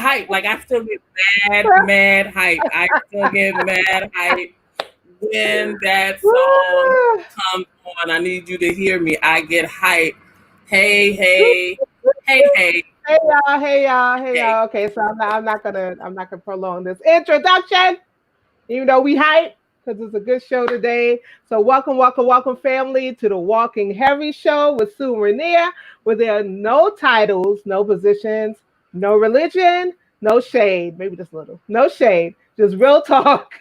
hype. Like I still get mad hype. I still get mad hype when that song comes on. I need you to hear me. I get hype. Hey. Hey y'all. Okay, so I'm not gonna prolong this introduction, even though we hype because it's a good show today. So welcome, family, to the Walking Heavy Show with Sue and Rainier, where there are no titles, no positions, no religion, no shade, maybe just a little, no shade, just real talk.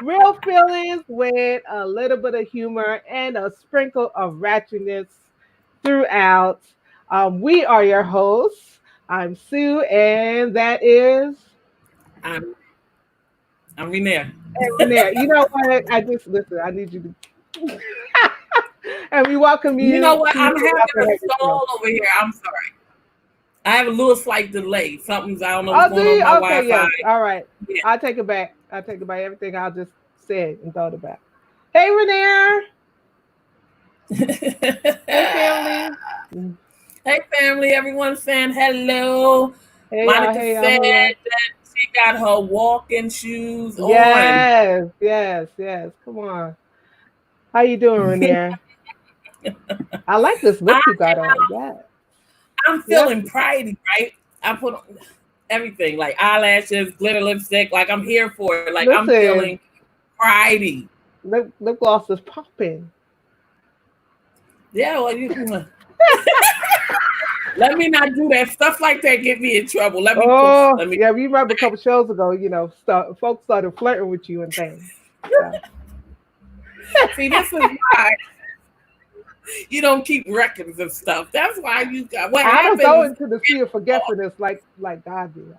Real feelings with a little bit of humor and a sprinkle of ratchetness throughout. We are your hosts. I'm Sue, and that is I'm Renee. Renee. You know what? I just listen. I need you to, and we welcome you. You know what? I'm having a stall over here. I'm sorry. I have a little slight delay. Something's I don't know what's going on with my Wi-Fi. Yes. All right. Yeah. I'll take it back. Everything I just said and thought about. Hey, Renee. Hey, family. Hey, family. Everyone's saying hello. Hey, Monica said that she got her walking shoes on. Yes. Come on. How you doing, Renee? I like this look you got on. Yeah. I'm feeling pridey, right? I put on everything, like eyelashes, glitter lipstick. Like I'm here for it. Like I'm feeling pridey. Lip gloss is popping. Yeah, well, let me not do that. Stuff like that get me in trouble. Let me. Yeah, we remember a couple shows ago. You know, folks started flirting with you and things. So. See, this is why you don't keep records of stuff. That's why you got. What I don't go into the sea of forgetfulness like God did.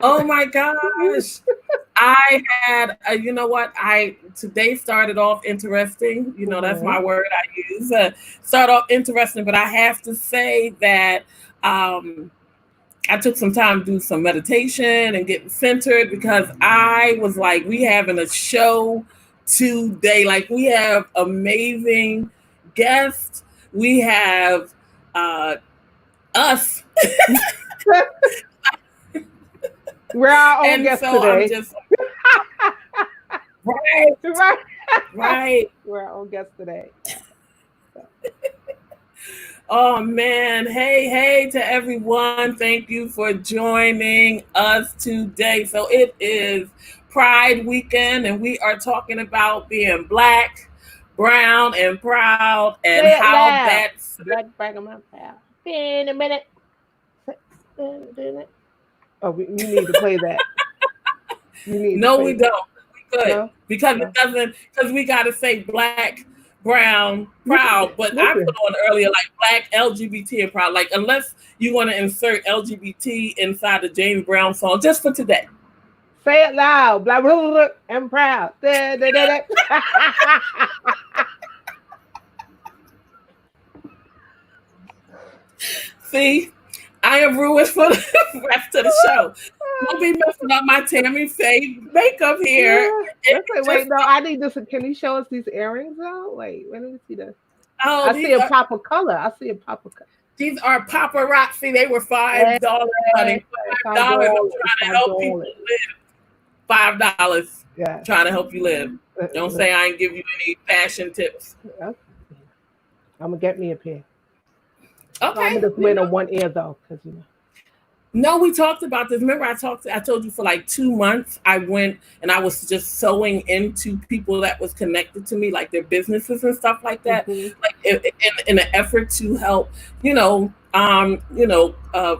Oh my gosh. I had, you know what? Today started off interesting. You know, that's my word I use. Start off interesting, but I have to say that I took some time to do some meditation and get centered because I was like, we having a show today. Like we have amazing guests. We have us. We're our own guests today. Right. We're our own guests today. Oh man, hey to everyone. Thank you for joining us today. So it is Pride Weekend and we are talking about being Black, brown, and proud and how that's Black, brown, and proud. In a minute. Oh, we need to play that. No, we don't. We could. No? Because it doesn't, because we got to say Black, brown, proud. But I put on earlier like Black, LGBT, and proud. Like, unless you want to insert LGBT inside the James Brown song, just for today. Say it loud. Black, and proud. See? I am ruined for the rest of the show. Don't be messing up my Tammy Faye makeup here. Yeah. Wait, no, I need this. Can you show us these earrings though? Wait, let me see this. Oh, I see a pop of color. These are paparazzi. They were $5, honey. $5. I'm trying to help people live. $5. Yeah. Trying to help you live. Don't say I ain't give you any fashion tips. I'm gonna get me a pair. Okay. I'm gonna just wait on one ear though, because you know. No, we talked about this. Remember, I told you for like 2 months. I went and I was just sewing into people that was connected to me, like their businesses and stuff like that, like in an effort to help,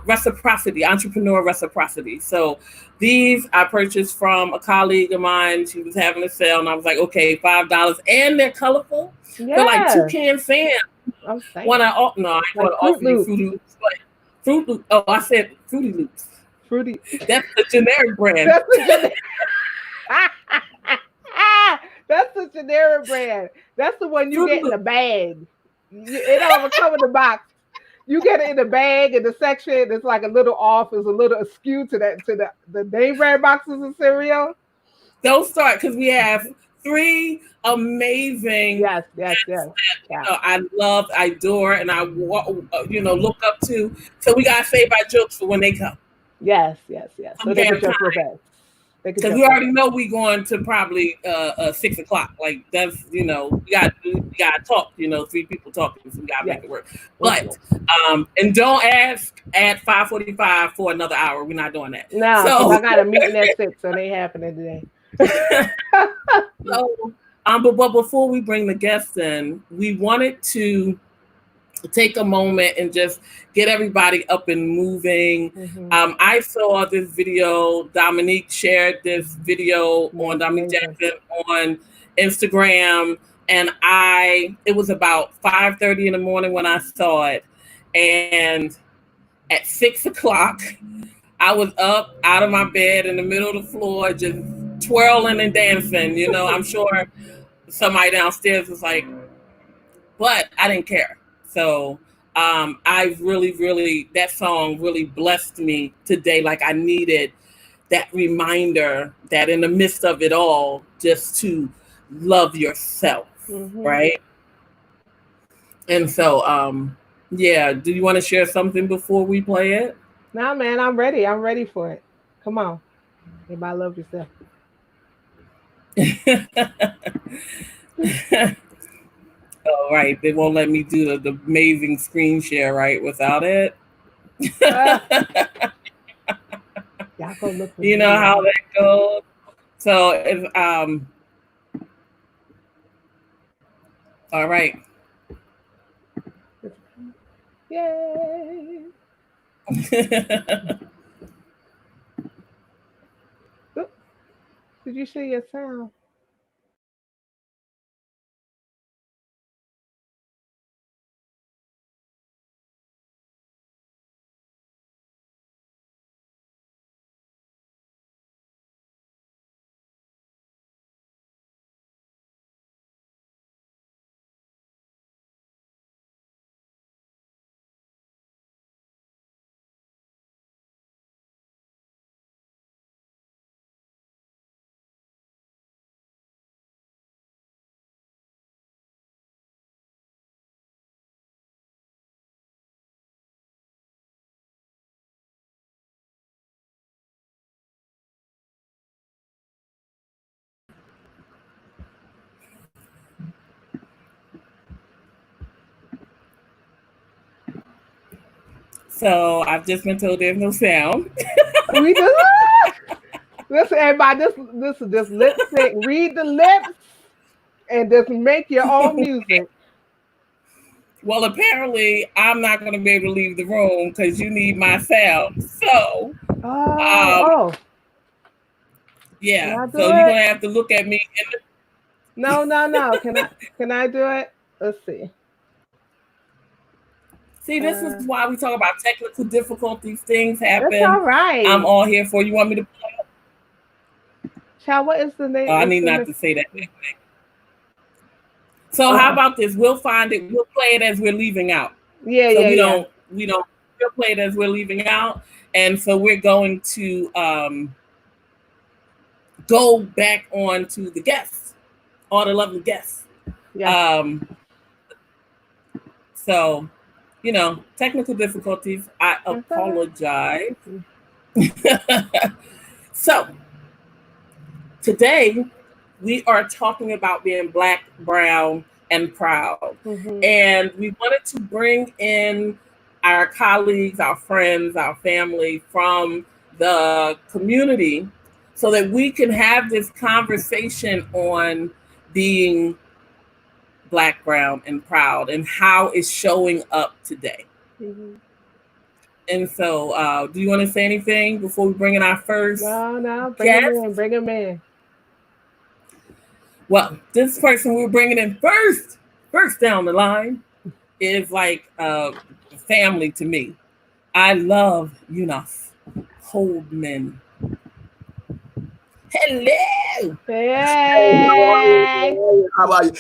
reciprocity, entrepreneur reciprocity. So these I purchased from a colleague of mine. She was having a sale, and I was like, okay, $5, and they're colorful. Yeah. They're like toucan sand. I want to offer you Fruity Loops, but Fruit Loops. Oh, I said Fruity Loops. That's the generic brand. That's the generic brand. That's the one you get in the bag. It don't come in the box. You get it in the bag in the section. It's like a little off. It's a little askew to the name brand boxes of cereal. Don't start because we have three amazing Yes. I love, I adore, and I look up to. So we gotta save our jokes for when they come. Yes. So We they can can have joke with time us. because we already know we going to probably 6 o'clock. Like that's we gotta talk. Three people talking, so we gotta make Yes. it work. But and don't ask at 5:45 for another hour. We're not doing that. No, because So I got a meeting at 6, so they happening today. so but before we bring the guests in, we wanted to take a moment and just get everybody up and moving. I saw this video. Dominique shared this video on Dominique Jackson on Instagram, and it was about 5:30 in the morning when I saw it, and at 6 o'clock, I was up out of my bed in the middle of the floor, just twirling and dancing. I'm sure somebody downstairs was like, but I didn't care. So I really, that song really blessed me today. Like I needed that reminder that in the midst of it all, just to love yourself, right? And so, yeah, do you want to share something before we play it? Nah, man, I'm ready. I'm ready for it. Come on. Everybody love yourself. All right, they won't let me do the amazing screen share right without it. Y'all go look for you know how that goes. So if all right. Yay. Did you see your sound? So I've just been told there's no sound. We just listen, everybody. This is just lip sync. Read the lips and just make your own music. Well, apparently I'm not going to be able to leave the room because you need my sound. So, yeah. So you're going to have to look at me. No. Can I do it? Let's see. See, this is why we talk about technical difficulties. Things happen. That's all right. I'm all here for. You want me to play it? Child, what is the name? I need not to say that. So how about this? We'll find it. We'll play it as we're leaving out. We don't. We'll play it as we're leaving out, and so we're going to go back on to the guests, all the lovely guests. Yeah. So, technical difficulties. I apologize. So today we are talking about being Black, brown, and proud. And we wanted to bring in our colleagues, our friends, our family from the community so that we can have this conversation on being Black, brown, and proud and how it's showing up today. And so, do you want to say anything before we bring in our first? No. Bring him in. Well, this person we're bringing in first down the line, is like family to me. I love Eunice Holdman. Hello. Hey. How are you?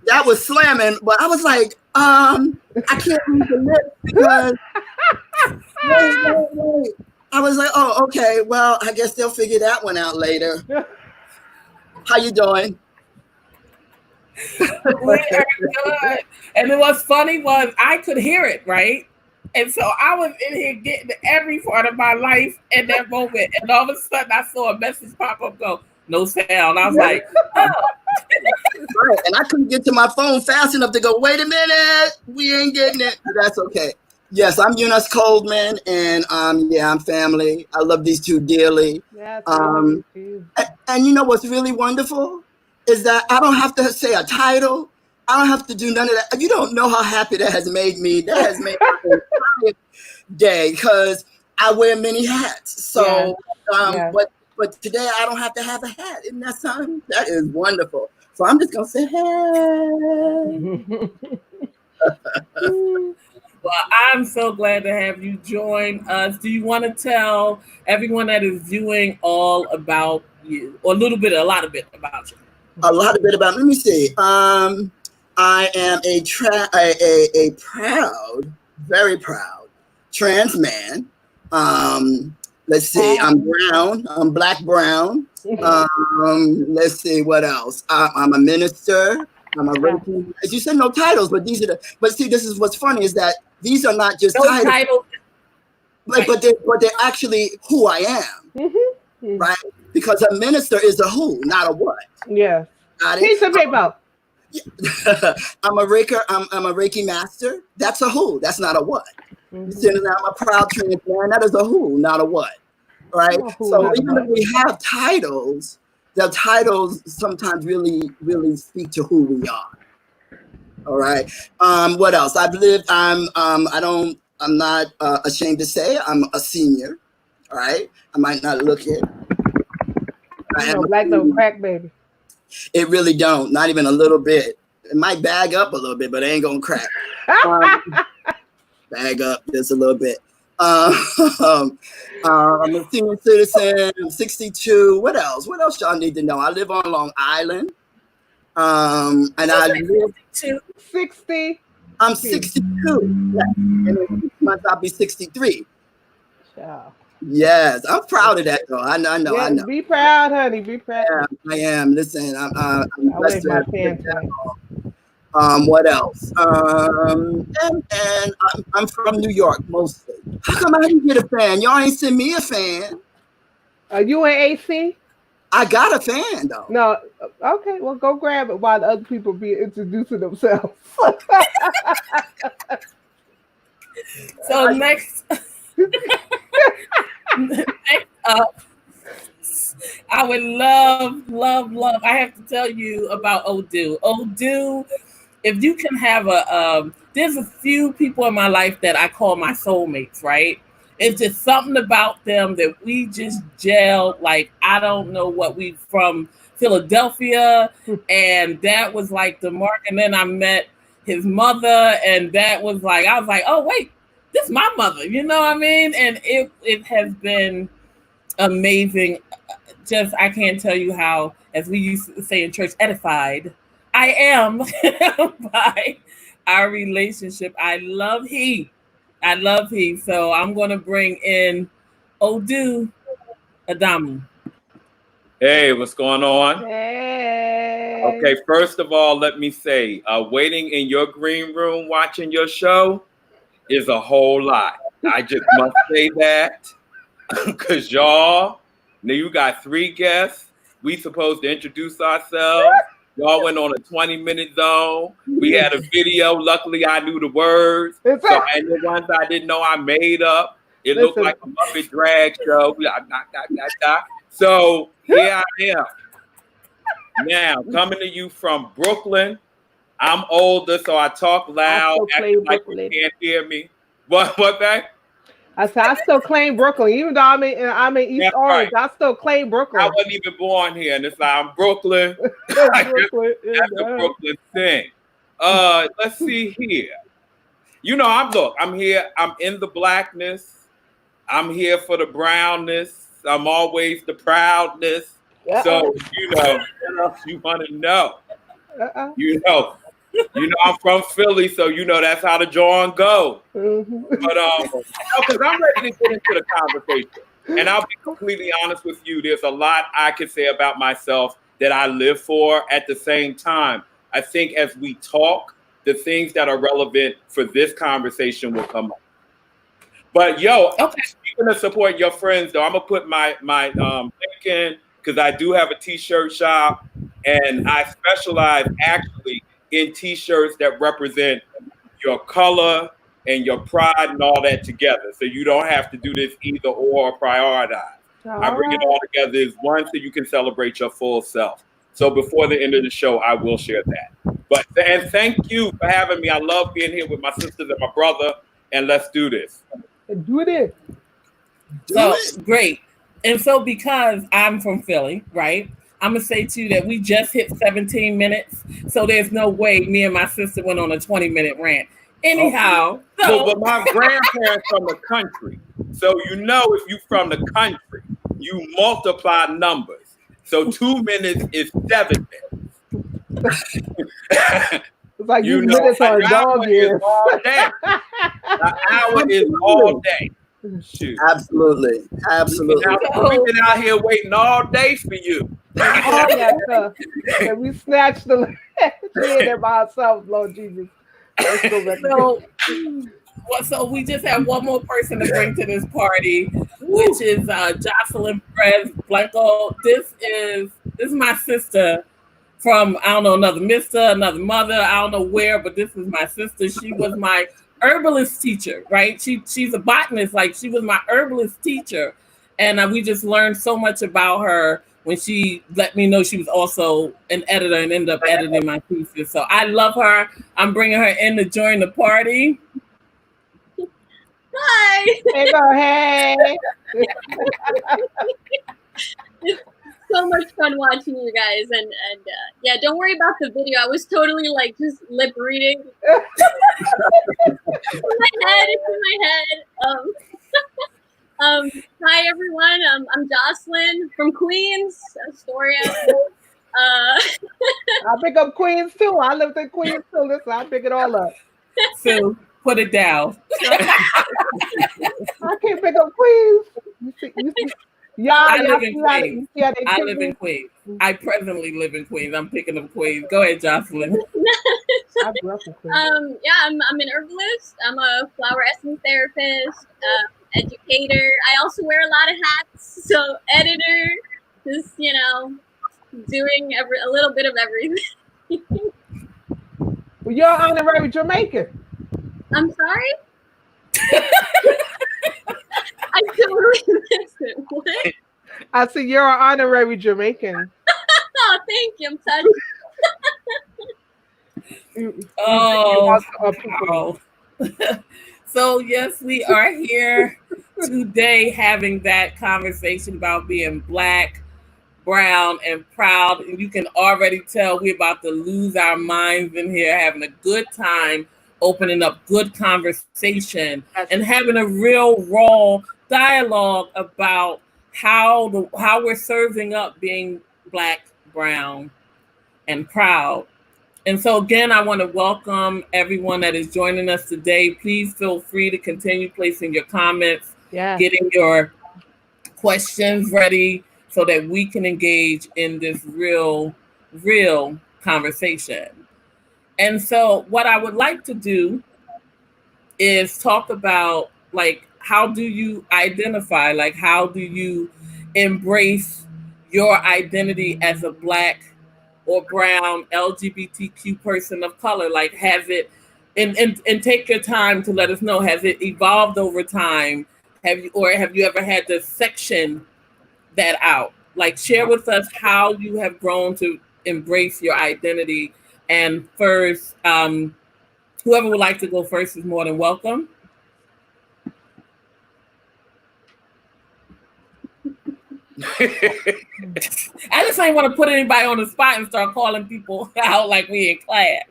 That was slamming, but I was like, I can't read the lips because wait. I was like, oh, okay. Well, I guess they'll figure that one out later. How you doing? We are good. And then what's funny was I could hear it, right? And so I was in here getting every part of my life in that moment. And all of a sudden I saw a message pop up go, no sound. I was like, oh. Right. And I couldn't get to my phone fast enough to go, wait a minute, we ain't getting it. But that's okay. Yes, I'm Eunice Coleman, and yeah, I'm family. I love these two dearly. Yes, and you know what's really wonderful is that I don't have to say a title. I don't have to do none of that. You don't know how happy that has made me. That has made my entire day because I wear many hats. So, but today I don't have to have a hat. Isn't that something? That is wonderful. So I'm just gonna say, hey. Well, I'm so glad to have you join us. Do you want to tell everyone that is viewing all about you, or a lot of bit about you? A lot of bit about. Let me see. I am a proud, very proud trans man. Let's see. I'm brown. I'm black brown. Let's see what else. I'm a minister. I'm a Reiki. As you said, no titles, but these are the. But see, this is what's funny is that these are not just titles. But they're actually who I am, right? Because a minister is a who, not a what. Yeah. Teach some people. I'm a Reiki master. That's a who. That's not a what. I'm a proud trans man. That is a who, not a what. Right. So even if we have titles, the titles sometimes really, really speak to who we are. All right. What else? I've lived. I'm not ashamed to say I'm a senior. All right. I might not look it. Black don't crack, baby. It really don't. Not even a little bit. It might bag up a little bit, but it ain't gonna crack. Bag up just a little bit. I'm a senior citizen. I'm 62. What else? What else y'all need to know? I live on Long Island. And I live 60. I'm 62. Yeah. And in 6 months I'll be 63. Yeah. Yes, I'm proud of that though. I know. Yeah, I know. Be proud, honey. Be proud. Yeah, I am. Listen, I'm blessed my pants. What else? And I'm from New York mostly. How come I didn't get a fan? Y'all ain't send me a fan. Are you in AC? I got a fan though. No. Okay, well go grab it while the other people be introducing themselves. So next up, I would love. I have to tell you about Odu. Odu, if you can have there's a few people in my life that I call my soulmates, right? It's just something about them that we just gel. Like, I don't know what we from Philadelphia, and that was like the mark. And then I met his mother, and that was like, I was like, oh wait, this is my mother, you know what I mean? And it has been amazing. Just, I can't tell you how, as we used to say in church, edified I am by our relationship. I love he. So I'm going to bring in Odu Adamu. Hey, what's going on? Hey. Okay, first of all, let me say, waiting in your green room watching your show is a whole lot. I just must say that because y'all, now you got 3 guests. We supposed to introduce ourselves. Y'all went on a 20-minute zone. We had a video. Luckily, I knew the words. And the ones I didn't know, I made up. It looked like a Muppet drag show. So here I am. Now, coming to you from Brooklyn. I'm older, so I talk loud, acting like you can't hear me. What, babe? I said I still claim Brooklyn, even though I'm in East Orange. Right. I still claim Brooklyn. I wasn't even born here, and it's like I'm Brooklyn. That's the Brooklyn thing. Let's see here. You know, I'm here. I'm in the blackness. I'm here for the brownness. I'm always the proudness. So you know what else you want to know. You know, I'm from Philly, so you know that's how the John go. But because I'm ready to get into the conversation, and I'll be completely honest with you. There's a lot I could say about myself that I live for. At the same time, I think as we talk, the things that are relevant for this conversation will come up. But speaking of support your friends, though, I'm gonna put my link in because I do have a t-shirt shop, and I specialize actually in t-shirts that represent your color and your pride and all that together. So you don't have to do this either or prioritize. I bring it all together as one so you can celebrate your full self. So before the end of the show, I will share that. And thank you for having me. I love being here with my sisters and my brother, and let's do this. Do it. Great. And so because I'm from Philly, right? I'm going to say to you that we just hit 17 minutes. So there's no way me and my sister went on a 20-minute rant. Anyhow. But my grandparents from the country. So if you're from the country, you multiply numbers. So 2 minutes is 7 minutes. It's like you minutes are dog years. All day. An hour is all day. Shoot. Absolutely. Now, we've been out here waiting all day for you. And we snatched the land by ourselves, Lord Jesus. So we just have one more person to bring to this party, which is Jocelyn Perez-Blanco. This is my sister from, I don't know, another mother, I don't know where, but this is my sister. She was my herbalist teacher, right? She's a botanist, like she was my herbalist teacher. And we just learned so much about her when she let me know she was also an editor and ended up editing my thesis. So I love her. I'm bringing her in to join the party. Hi. Hey. It's so much fun watching you guys, and yeah, don't worry about the video. I was totally like just lip reading. It's in my head. Hi everyone. I'm Jocelyn from Queens, Astoria. I pick up Queens too. I lived in Queens too. Listen, I pick it all up. So put it down. I can't pick up Queens. I live in Queens. I live in Queens. I presently live in Queens. I'm picking up Queens. Go ahead, Jocelyn. I grew up in Queens. I'm an herbalist. I'm a flower essence therapist, educator. I also wear a lot of hats. So editor, just doing a little bit of everything. Well, you're honorary Jamaican. I'm sorry? I totally missed it. What? I see you're an honorary Jamaican. Oh, thank you. I'm touched. Oh. So yes, we are here today having that conversation about being Black, brown, and proud. And you can already tell we're about to lose our minds in here, having a good time, opening up good conversation, and having a real raw dialogue about how we're serving up being Black, brown, and proud. And so again, I want to welcome everyone that is joining us today. Please feel free to continue placing your comments, getting your questions ready so that we can engage in this real conversation. And so what I would like to do is talk about, like, how do you identify, like, how do you embrace your identity as a Black or brown LGBTQ person of color? Like, has it, and take your time to let us know, has it evolved over time? Have you ever had to section that out? Like, share with us how you have grown to embrace your identity. And first, whoever would like to go first is more than welcome. I just ain't want to put anybody on the spot and start calling people out like we in class.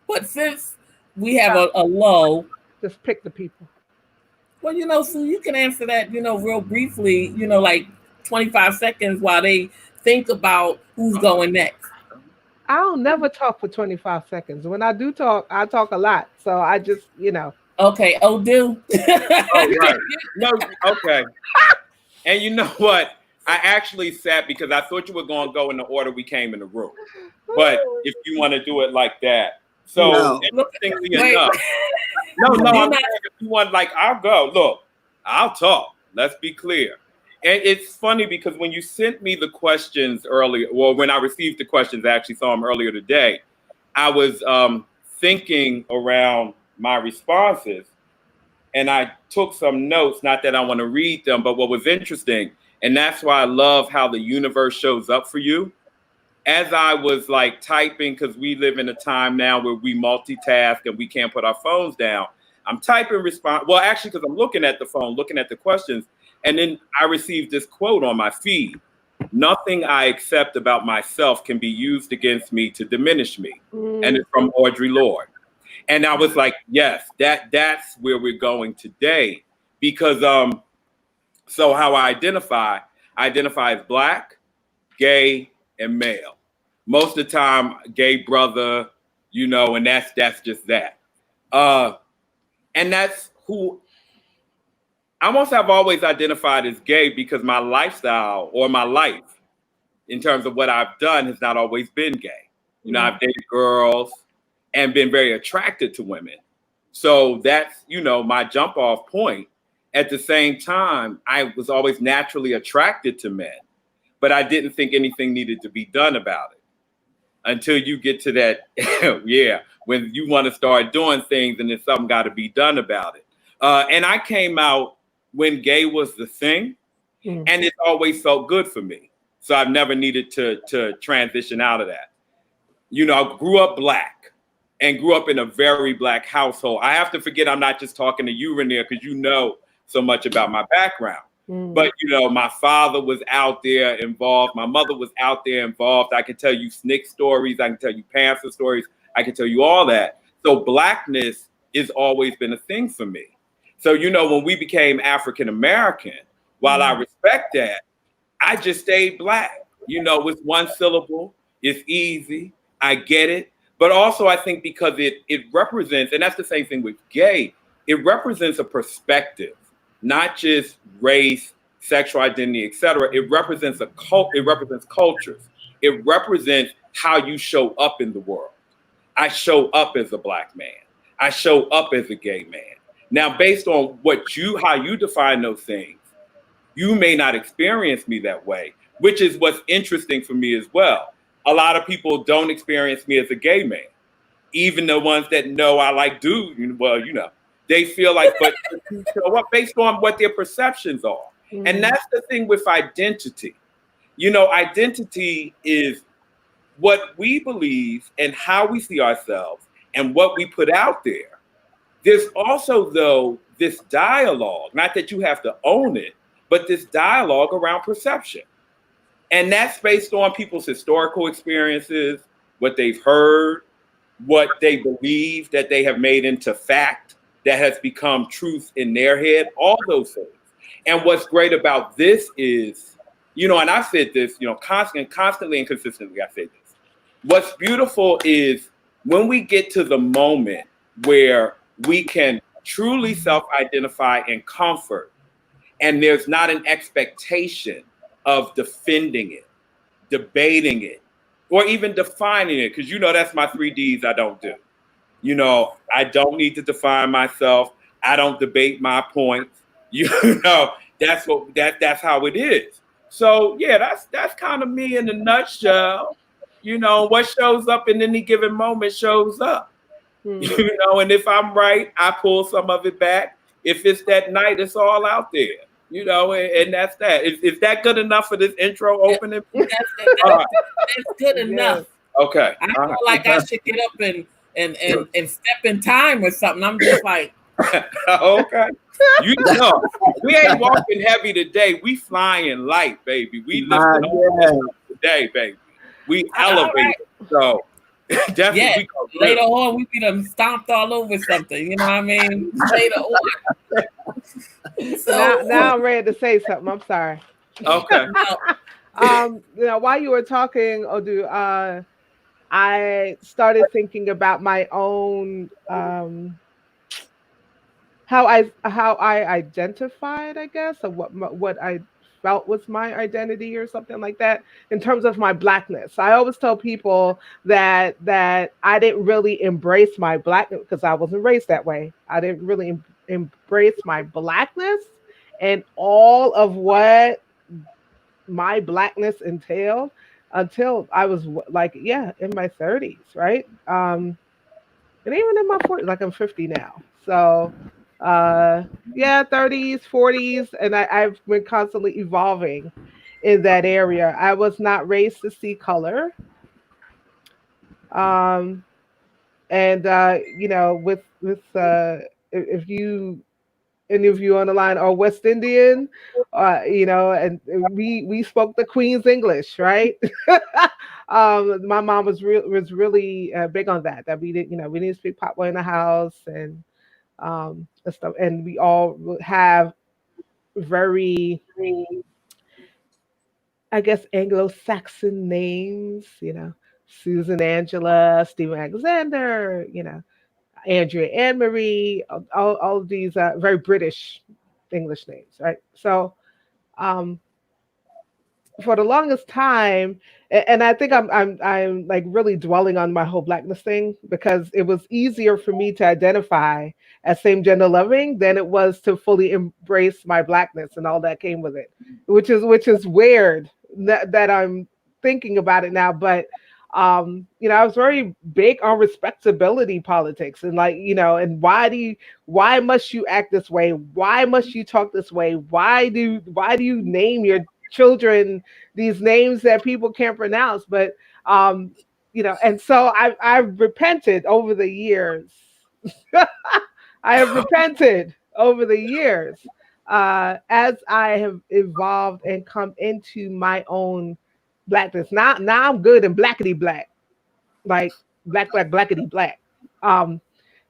But since we have a lull, just pick the people. Well, Sue, you can answer that, real briefly, like 25 seconds while they think about who's going next. I don't never talk for 25 seconds. When I do talk, I talk a lot. So I just, Okay, Odu. Oh, right. No, okay. And you know what? I actually sat because I thought you were going to go in the order we came in the room. But if you want to do it like that. So, interestingly enough. No, I'm saying if you want, like, I'll go. Look, I'll talk. Let's be clear. And it's funny because when you sent me the questions earlier, well, when I received the questions, I actually saw them earlier today, I was thinking around my responses. And I took some notes, not that I want to read them, but what was interesting, and that's why I love how the universe shows up for you. As I was like typing, because we live in a time now where we multitask and we can't put our phones down. I'm typing response. Well, actually, because I'm looking at the phone, looking at the questions, and then I received this quote on my feed. Nothing I accept about myself can be used against me to diminish me. And it's from Audre Lorde. And I was like, yes, that's where we're going today. Because so how I identify as Black, gay, and male. Most of the time, gay brother, you know, and that's just that. And that's who I almost have always identified as gay because my lifestyle or my life in terms of what I've done has not always been gay. You know, I've dated girls and been very attracted to women. So that's, you know, my jump off point. At the same time, I was always naturally attracted to men, but I didn't think anything needed to be done about it until you get to that, when you want to start doing things and then something got to be done about it. And I came out when gay was the thing, and it always felt good for me. So I've never needed to transition out of that. You know, I grew up Black and grew up in a very Black household. I have to forget I'm not just talking to you, Renier, because you know so much about my background. But, you know, my father was out there involved. My mother was out there involved. I can tell you SNCC stories. I can tell you Panther stories. I can tell you all that. So Blackness has always been a thing for me. So, you know, when we became African-American, while I respect that, I just stayed Black. You know, it's one syllable. It's easy. I get it. But also I think because it represents, and that's the same thing with gay, it represents a perspective, not just race, sexual identity, etc. It represents a cult. It represents cultures. It represents how you show up in the world. I show up as a Black man. I show up as a gay man. Now, based on how you define those things, you may not experience me that way, which is what's interesting for me as well. A lot of people don't experience me as a gay man. Even the ones that know I like dudes, well, you know, they feel like, but you show up based on what their perceptions are. And that's the thing with identity. You know, identity is what we believe and how we see ourselves and what we put out there. There's also, though, this dialogue, not that you have to own it, but this dialogue around perception. And that's based on people's historical experiences, what they've heard, what they believe that they have made into fact that has become truth in their head, all those things. And what's great about this is, you know, and I said this, you know, constantly and consistently, I said this. What's beautiful is when we get to the moment where we can truly self-identify and comfort, and there's not an expectation of defending it, debating it, or even defining it, because you know that's my 3 Ds I don't do. You know, I don't need to define myself. I don't debate my points. You know, that's how it is. So yeah, that's kind of me in a nutshell. You know, what shows up in any given moment shows up. You know, and if I'm right, I pull some of it back. If it's that night, it's all out there. You know, and that's that. Is that good enough for this intro opening? That's good enough. Okay. I feel like I should get up and step in time or something. I'm just like, okay. You know, we ain't walking heavy today. We flying light, baby. We lifting on today, baby. We elevate. Right. So definitely. Yeah. Later on, we be done stomped all over something. You know what I mean? Later on. So now I'm ready to say something. I'm sorry. Okay. You know, while you were talking, Odu, I started thinking about my own how I identified, I guess, or what I felt was my identity or something like that in terms of my blackness. I always tell people that I didn't really embrace my blackness because I wasn't raised that way. I didn't really embrace my blackness and all of what my blackness entailed until I was like, yeah, in my 30s, right? And even in my 40s, like I'm 50 now. So, yeah, 30s, 40s, and I've been constantly evolving in that area. I was not raised to see color. Um, and if you any of you on the line are West Indian, and we spoke the Queen's English, right? My mom was really big on that. That we didn't speak patois in the house and stuff, and we all have very, I guess, Anglo-Saxon names. Susan Angela, Stephen Alexander, Andrea Anne Marie, all of these very British English names, right? So, um, for the longest time, and I think I'm like really dwelling on my whole blackness thing because it was easier for me to identify as same gender loving than it was to fully embrace my blackness and all that came with it, which is weird that I'm thinking about it now. But I was very big on respectability politics and like, and why must you act this way? Why must you talk this way? Why do you name your children these names that people can't pronounce? But and so I've repented over the years. I have repented over the years as I have evolved and come into my own blackness. Now I'm good and blackety black, like black blackety black. Um,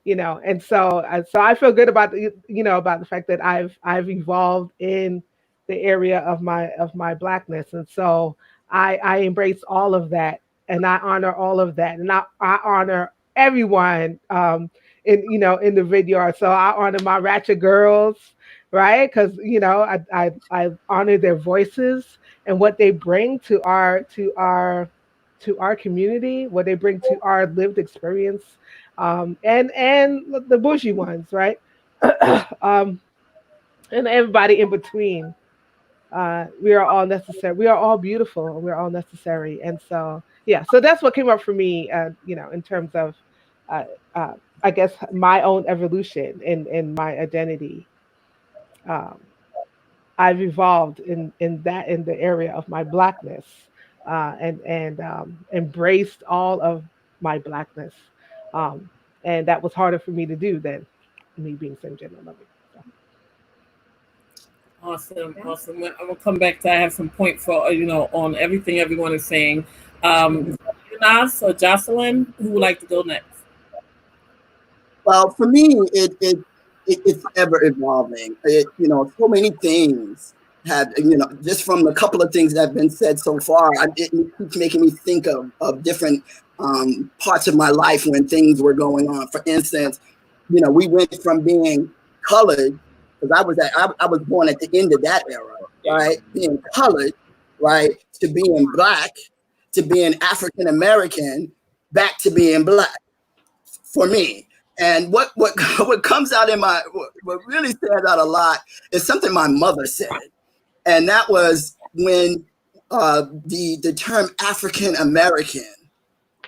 and so I feel good about about the fact that I've evolved in the area of my blackness, and so I embrace all of that, and I honor all of that, and I honor everyone in the video. So I honor my ratchet girls, right? Because I honor their voices and what they bring to our community, what they bring to our lived experience, and the bougie ones, right? um, and everybody in between. We are all necessary. We are all beautiful, and we're all necessary. And so, yeah. So that's what came up for me. In terms of, uh, uh, I guess, my own evolution in my identity. Um, I've evolved in the area of my blackness, and embraced all of my blackness, um, and that was harder for me to do than me being same gender loving. So, Awesome, awesome. I'm gonna come back to. I have some point for on everything everyone is saying. Nas or Jocelyn, who would like to go next? Well, for me, it's ever evolving. So many things have, just from the couple of things that have been said so far, it keeps making me think of different parts of my life when things were going on. For instance, we went from being colored, because I was born at the end of that era, right? Being colored, right, to being black, to being African American, back to being black for me. And what comes out what really stands out a lot is something my mother said, and that was when the term African American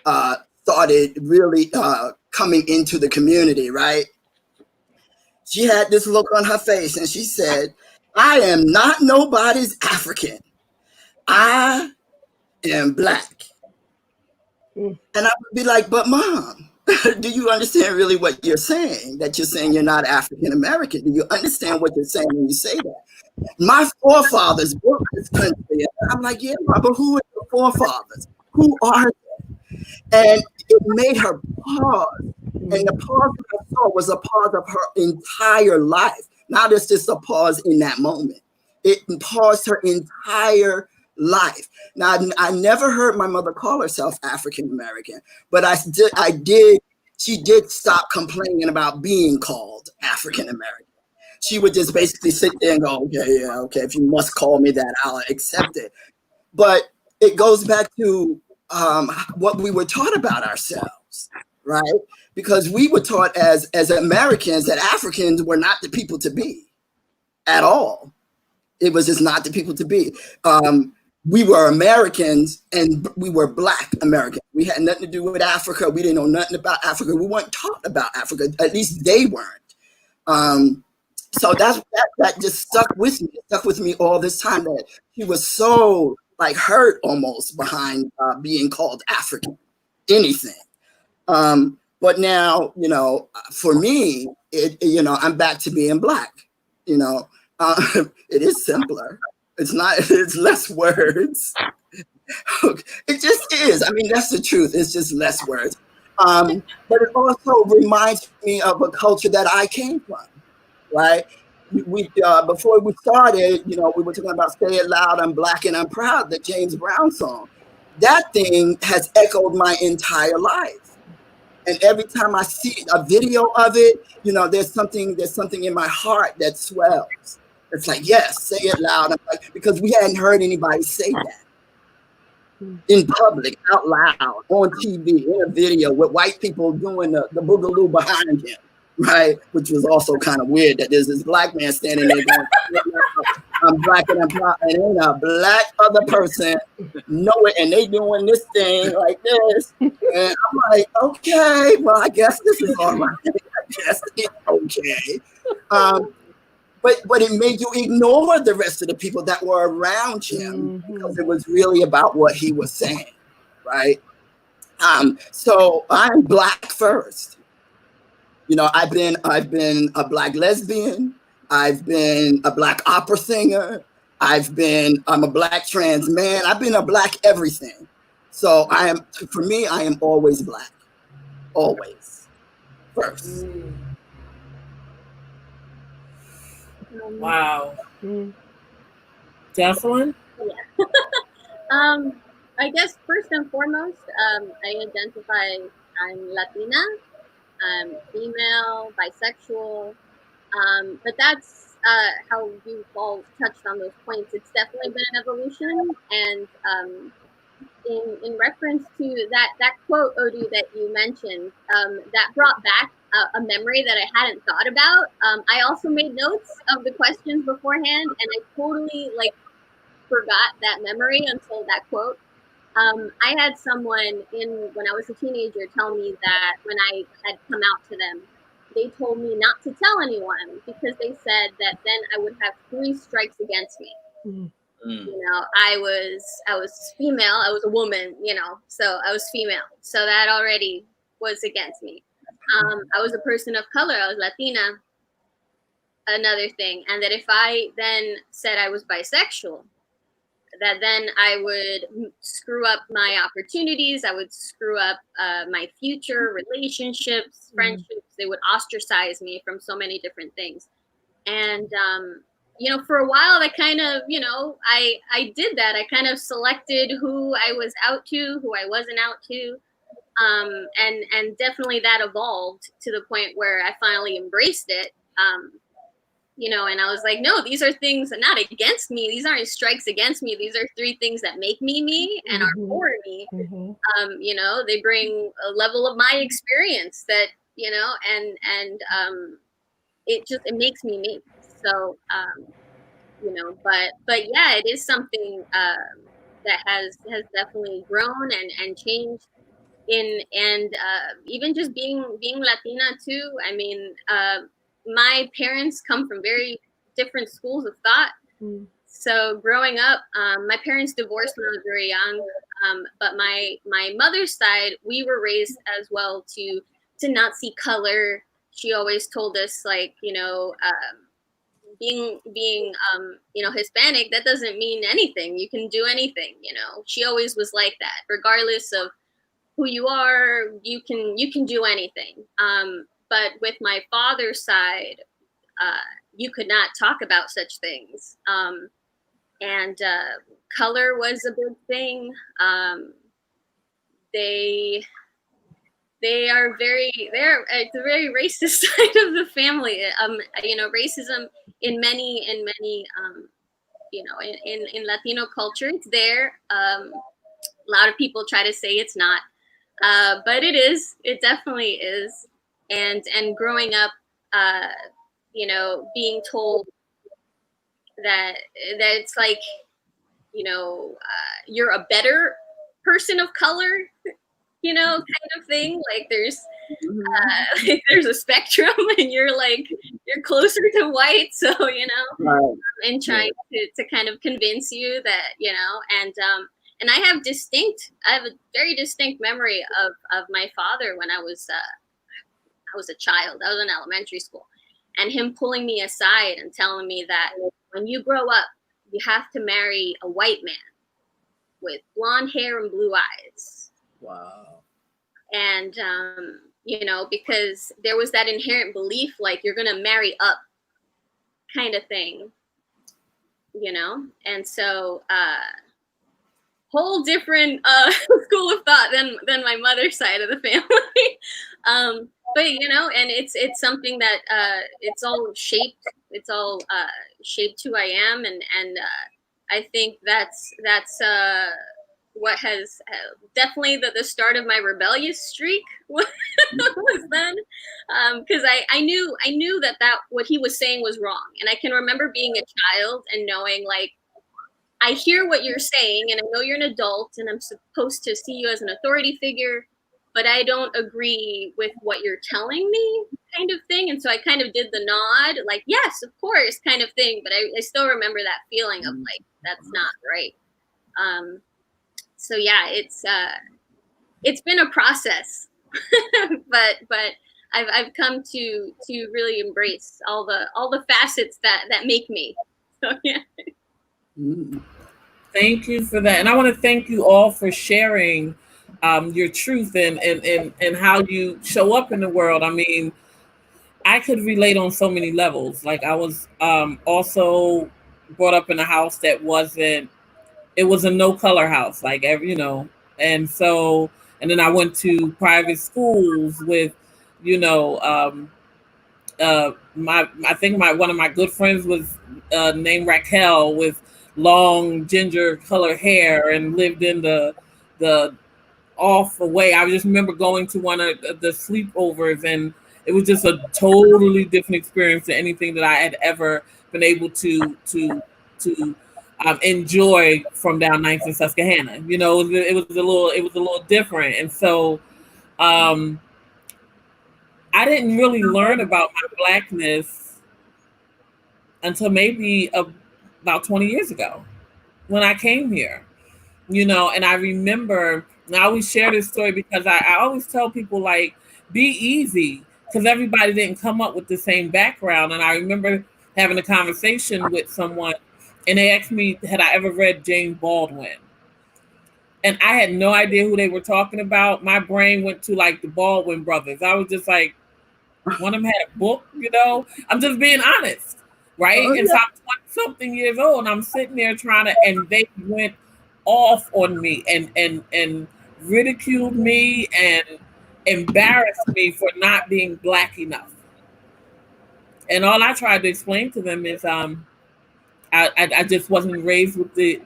started really coming into the community, right? She had this look on her face, and she said, "I am not nobody's African. I am black." mm, And I would be like, "But Mom, do you understand really what you're saying? That you're saying you're not African American? Do you understand what you're saying when you say that? My forefathers built this country." And I'm like, "Yeah, Mom, but who are the forefathers? Who are they?" And it made her pause. And the pause that I saw was a pause of her entire life. Not just a pause in that moment. It paused her entire life. Now, I never heard my mother call herself African American, but she did stop complaining about being called African American. she would just basically sit there and go, okay, yeah, okay, if you must call me that, I'll accept it. But it goes back to what we were taught about ourselves, right? Because we were taught as Americans that Africans were not the people to be at all. It was just not the people to be. We were Americans and we were Black Americans. We had nothing to do with Africa. We didn't know nothing about Africa. We weren't taught about Africa. At least they weren't. So that just stuck with me. It stuck with me all this time that she was so like hurt almost behind being called African, anything. But now, you know, for me, I'm back to being Black. You know, it is simpler. It's not. It's less words. It just is. I mean, that's the truth. It's just less words. But it also reminds me of a culture that I came from. Right? We before we started, you know, we were talking about "Say It Loud, I'm Black and I'm Proud," the James Brown song. That thing has echoed my entire life. And every time I see a video of it, you know, there's something in my heart that swells. It's like, yes, say it loud. I'm like, because we hadn't heard anybody say that in public, out loud, on TV, in a video with white people doing the boogaloo behind him, right? Which was also kind of weird that there's this Black man standing there going, I'm Black and I'm proud, and then a Black other person know it, and they doing this thing like this, and I'm like, okay, well, I guess this is all right. I guess it's okay. But it made you ignore the rest of the people that were around him because it was really about what he was saying, right? So I'm Black first. You know, I've been a Black lesbian. I've been a Black opera singer. I'm a Black trans man. I've been a Black everything. So for me, I am always Black. Always. First. Wow. Jocelyn? Yeah. I guess first and foremost, I identify I'm Latina, I'm female, bisexual, but that's how you all touched on those points. It's definitely been an evolution, and in reference to that quote, Odu, that you mentioned, that brought back a memory that I hadn't thought about. I also made notes of the questions beforehand, and I totally forgot that memory until that quote. I had someone when I was a teenager tell me that when I had come out to them, they told me not to tell anyone because they said that then I would have 3 strikes against me. You know, I was female, I was a woman, you know, so I was female. So that already was against me. I was a person of color, I was Latina, another thing. And that if I then said I was bisexual, that then I would screw up my opportunities. I would screw up my future relationships, friendships. They would ostracize me from so many different things. And, you know, for a while, I kind of, you know, I did that. I kind of selected who I was out to, who I wasn't out to. And definitely that evolved to the point where I finally embraced it. You know, and I was like, no, these are things not against me. These aren't strikes against me. These are 3 things that make me me and are for me. You know, they bring a level of my experience that, you know, and it makes me me. So, you know, but yeah, it is something that has definitely grown and changed and even just being Latina too. I mean, my parents come from very different schools of thought. So growing up, my parents divorced when I was very young. But my mother's side, we were raised as well to not see color. She always told us, like, you know, being you know, Hispanic, that doesn't mean anything. You can do anything, you know. She always was like that, regardless of who you are, you can do anything. But with my father's side, you could not talk about such things. And color was a big thing. They they are it's a very racist side of the family. Racism in many in Latino culture, it's there. A lot of people try to say it's not, but it is. It definitely is. And growing up, being told that it's like, you're a better person of color, kind of thing. Like there's a spectrum, and you're closer to white, so Right. and trying to kind of convince you that and I have a very distinct memory of my father when I was a child. I was in elementary school, and him pulling me aside and telling me that when you grow up, you have to marry a white man with blonde hair and blue eyes. Wow. And because there was that inherent belief, like you're gonna marry up kind of thing, and so whole different school of thought than my mother's side of the family. But and it's something that it's all shaped who I am, and I think that's what has definitely the start of my rebellious streak was then, because I knew that what he was saying was wrong, and I can remember being a child and knowing, like, I hear what you're saying, and I know you're an adult, and I'm supposed to see you as an authority figure, but I don't agree with what you're telling me, kind of thing. And so I kind of did the nod, like, yes, of course, kind of thing. But I still remember that feeling of like, that's not right. So yeah, it's been a process, but I've come to really embrace all the facets that make me. So yeah. Thank you for that, and I want to thank you all for sharing your truth and how you show up in the world. I mean, I could relate on so many levels. Like I was also brought up in a house that it was a no color house, like and so, and then I went to private schools with, I think one of my good friends was named Raquel with long ginger color hair and lived in the off away. I just remember going to one of the sleepovers, and it was just a totally different experience than anything that I had ever been able to enjoy from down 9th and Susquehanna. It was a little different, and so I didn't really learn about my Blackness until maybe about 20 years ago when I came here. And I remember, and I always share this story because I always tell people, like, be easy, because everybody didn't come up with the same background. And I remember having a conversation with someone, and they asked me, had I ever read James Baldwin? And I had no idea who they were talking about. My brain went to like the Baldwin brothers. I was just like, one of them had a book, I'm just being honest, right? Oh, yeah. And so I'm 20-something years old, and I'm sitting there and they went off on me and ridiculed me and embarrassed me for not being Black enough. And all I tried to explain to them is I just wasn't raised with the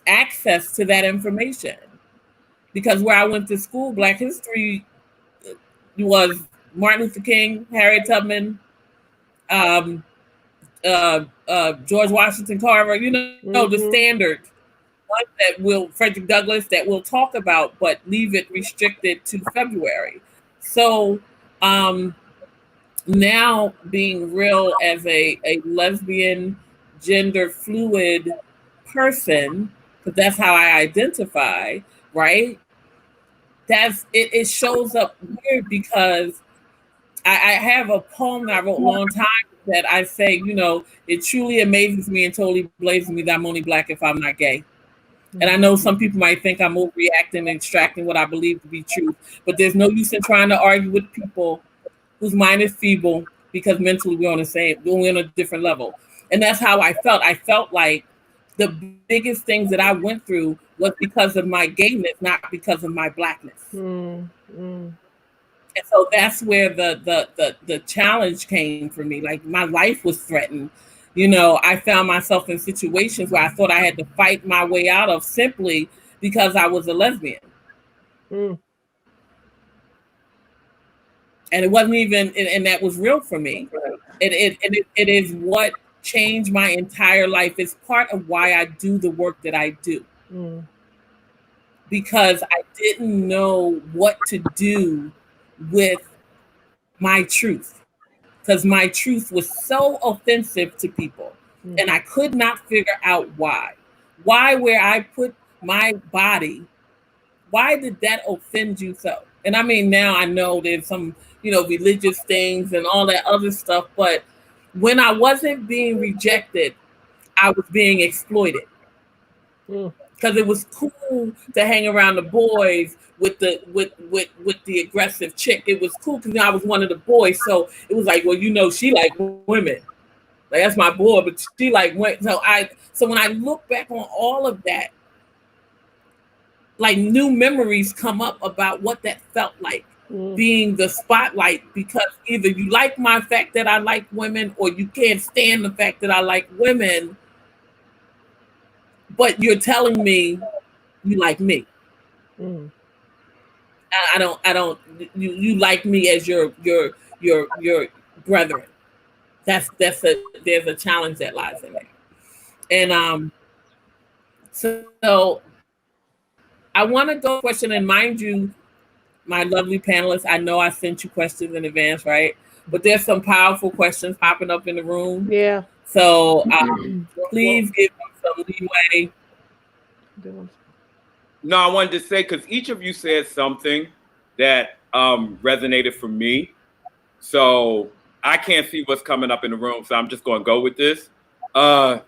access to that information, because where I went to school, Black history was Martin Luther King, Harriet Tubman, George Washington Carver, the standard one that Frederick Douglass, that we'll talk about, but leave it restricted to February. So now, being real as a lesbian, gender fluid person, because that's how I identify, right? It shows up weird, because I have a poem that I wrote a long time that I say, it truly amazes me and totally blazes me that I'm only Black if I'm not gay. And I know some people might think I'm overreacting and extracting what I believe to be true, but there's no use in trying to argue with people whose mind is feeble, because mentally we're on a different level. And that's how I felt. I felt like the biggest things that I went through was because of my gayness, not because of my blackness. And so that's where the challenge came for me. Like my life was threatened. You know, I found myself in situations where I thought I had to fight my way out of simply because I was a lesbian. And it wasn't even, and that was real for me. It is what changed my entire life. It's part of why I do the work that I do. Because I didn't know what to do with my truth. Because my truth was so offensive to people. And I could not figure out why. Why, where I put my body, why did that offend you so? And I mean, now I know there's some, you know, religious things and all that other stuff. But when I wasn't being rejected, I was being exploited. Because it was cool to hang around the boys with the aggressive chick. It was cool because I was one of the boys. So it was like, well, you know, she like women. Like that's my boy, but she like went. So when I look back on all of that, like new memories come up about what that felt like being the spotlight, because either you like my fact that I like women or you can't stand the fact that I like women, but you're telling me you like me. I don't you like me as your brethren. There's a challenge that lies in there. And so I want to go question, and mind you, my lovely panelists, I know I sent you questions in advance, right? But there's some powerful questions popping up in the room. Yeah. So please give them some leeway. No, I wanted to say, because each of you said something that resonated for me. So I can't see what's coming up in the room, so I'm just going to go with this. But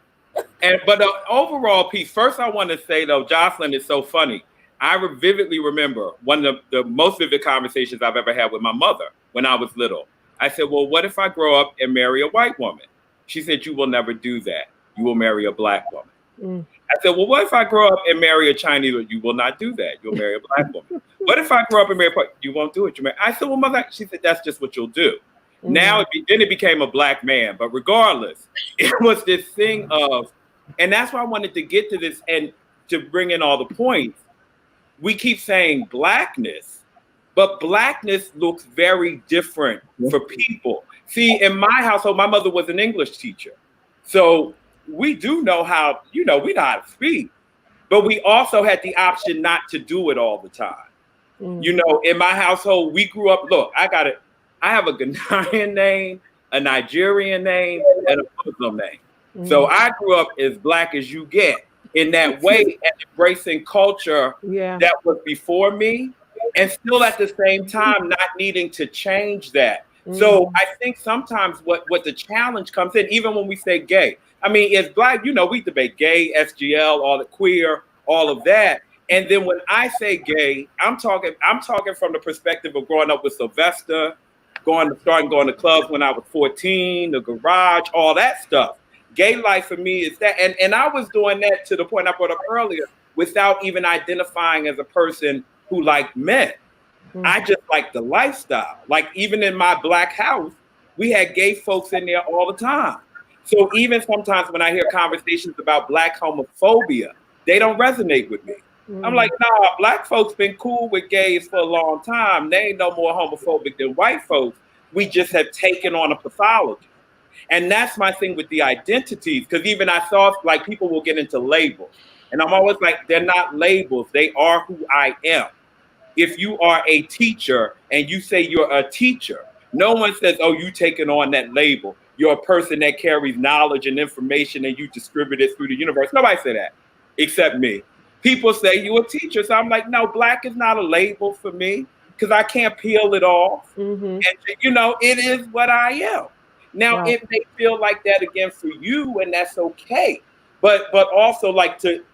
the overall piece, first I want to say, though, Jocelyn is so funny. I vividly remember one of the most vivid conversations I've ever had with my mother when I was little. I said, well, what if I grow up and marry a white woman? She said, you will never do that. You will marry a black woman. I said, well, what if I grow up and marry a Chinese woman? You will not do that. You'll marry a black woman. What if I grow up and marry a you won't do it. I said, well, mother, she said, that's just what you'll do. Now, then it became a black man. But regardless, it was this thing of, and that's why I wanted to get to this and to bring in all the points. We keep saying blackness, but blackness looks very different for people. See, in my household, my mother was an English teacher. So we do know how, we know how to speak, but we also had the option not to do it all the time. In my household, we grew up, look, I have a Ghanaian name, a Nigerian name, and a Muslim name. So I grew up as black as you get in that way, and embracing culture that was before me, and still at the same time not needing to change that. So I think sometimes what the challenge comes in, even when we say gay, I mean, as black, we debate gay, SGL, all the queer, all of that. And then when I say gay, I'm talking from the perspective of growing up with Sylvester, starting going to clubs when I was 14, the garage, all that stuff. Gay life for me is that, and I was doing that to the point I brought up earlier, without even identifying as a person who liked men. I just like the lifestyle. Like even in my black house, we had gay folks in there all the time. So even sometimes when I hear conversations about black homophobia, they don't resonate with me. I'm like, nah, black folks been cool with gays for a long time. They ain't no more homophobic than white folks. We just have taken on a pathology. And that's my thing with the identities, because even I saw like people will get into labels. And I'm always like, they're not labels. They are who I am. If you are a teacher and you say you're a teacher, no one says, oh, you taking on that label. You're a person that carries knowledge and information and you distribute it through the universe. Nobody say that except me. People say you're a teacher. So I'm like, no, black is not a label for me because I can't peel it off. And, it is what I am. Now, it may feel like that again for you, and that's okay. But also like to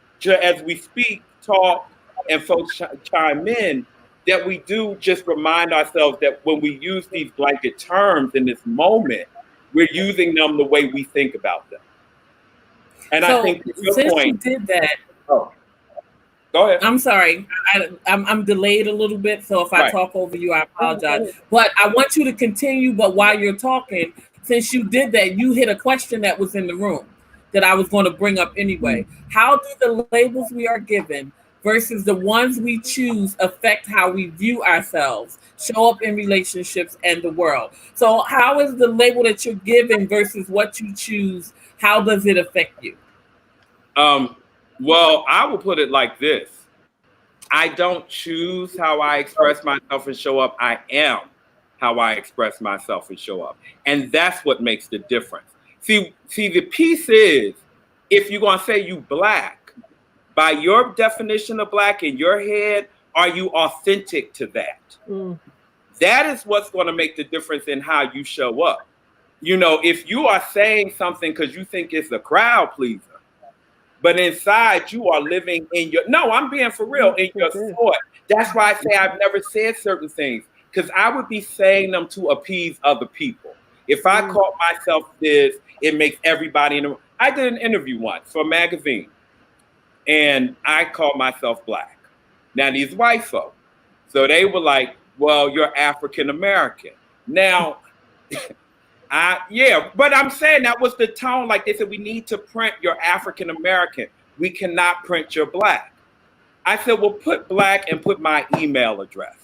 as we speak, talk, and folks chime in, that we do just remind ourselves that when we use these blanket terms in this moment, we're using them the way we think about them. And so I think your since point, you did that, oh, go ahead. I'm sorry, I'm delayed a little bit, so if I talk over you, I apologize. But I want you to continue. But while you're talking, since you did that, you hit a question that was in the room that I was going to bring up anyway. How do the labels we are given versus the ones we choose affect how we view ourselves, show up in relationships and the world? So how is the label that you're given versus what you choose, how does it affect you? Well, I will put it like this. I don't choose how I express myself and show up. I am how I express myself and show up. And that's what makes the difference. See, the piece is, if you're going to say you Black, by your definition of Black in your head, are you authentic to that? That is what's going to make the difference in how you show up. You know, if you are saying something because you think it's a crowd pleaser, but inside you are living in your, no, I'm being for real, in your thought. That's why I say I've never said certain things, because I would be saying them to appease other people. If I called myself this, it makes everybody in the room. I did an interview once for a magazine, and I called myself Black. Now, these white folk, so they were like, well, you're African American. Now, but I'm saying that was the tone. Like they said, we need to print your African American. We cannot print your Black. I said, well, put Black and put my email address,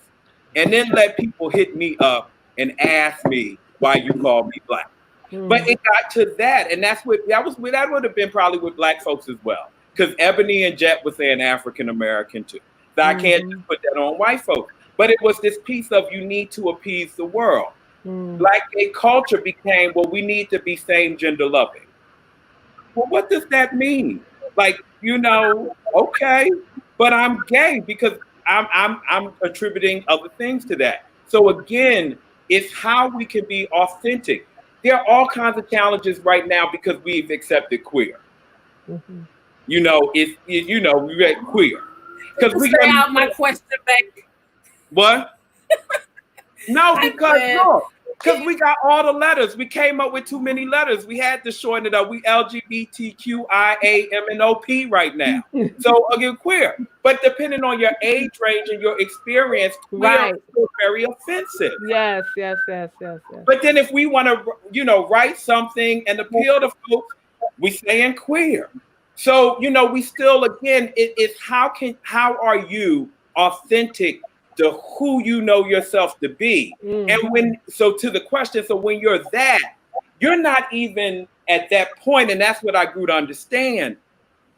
and then let people hit me up and ask me why you call me Black. But it got to that, and that would have been probably with Black folks as well, because Ebony and Jet was saying African American too. So I can't just put that on white folks. But it was this piece of you need to appease the world. Black gay culture became, well, we need to be same gender loving. Well, what does that mean? Like, you know, okay, but I'm gay because I'm attributing other things to that. So again, it's how we can be authentic. There are all kinds of challenges right now because we've accepted queer. You know, we read queer. Because we got out my question back. What? No, because we got all the letters. We came up with too many letters. We had to shorten it up. We LGBTQ-centered right now. So again, queer. But depending on your age range and your experience, queer is very offensive. Yes. But then if we want to, write something and appeal to folks, we saying queer. So, we still, again, it's how are you authentic to who you know yourself to be? And to the question, so when you're that, you're not even at that point, and that's what I grew to understand.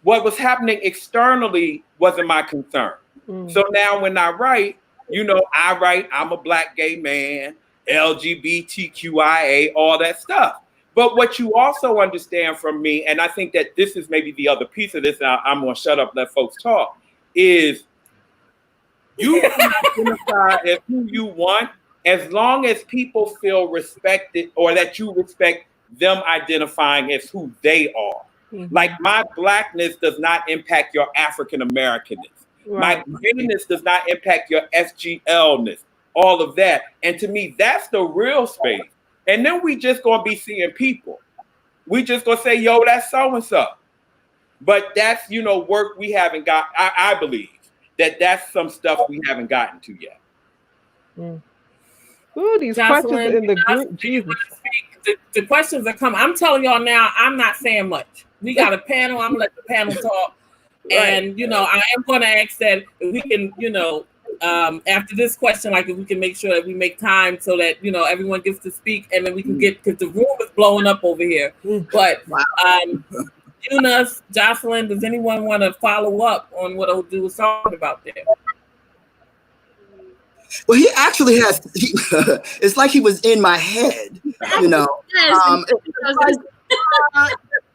What was happening externally wasn't my concern. So now when I write, I'm a Black gay man, LGBTQIA, all that stuff. But what you also understand from me, and I think that this is maybe the other piece of this, and I'm going to shut up, let folks talk, is you can identify as who you want as long as people feel respected or that you respect them identifying as who they are. Like my Blackness does not impact your African Americanness. My gayness does not impact your SGLness, all of that. And to me, that's the real space. And then we just gonna be seeing people. We just gonna say, yo, that's so-and-so. But that's, work we haven't got. I believe that's some stuff we haven't gotten to yet. Ooh, these Jocelyn, questions in the group, Jesus. The questions are coming. I'm telling y'all now, I'm not saying much. We got a panel. I'm gonna let the panel talk. And, I am gonna ask that if we can, after this question, like if we can make sure that we make time so that everyone gets to speak, and then we can get, because the room is blowing up over here. But Eunice, Jocelyn, does anyone want to follow up on what Odu was talking about there? Well, he actually has. It's like he was in my head,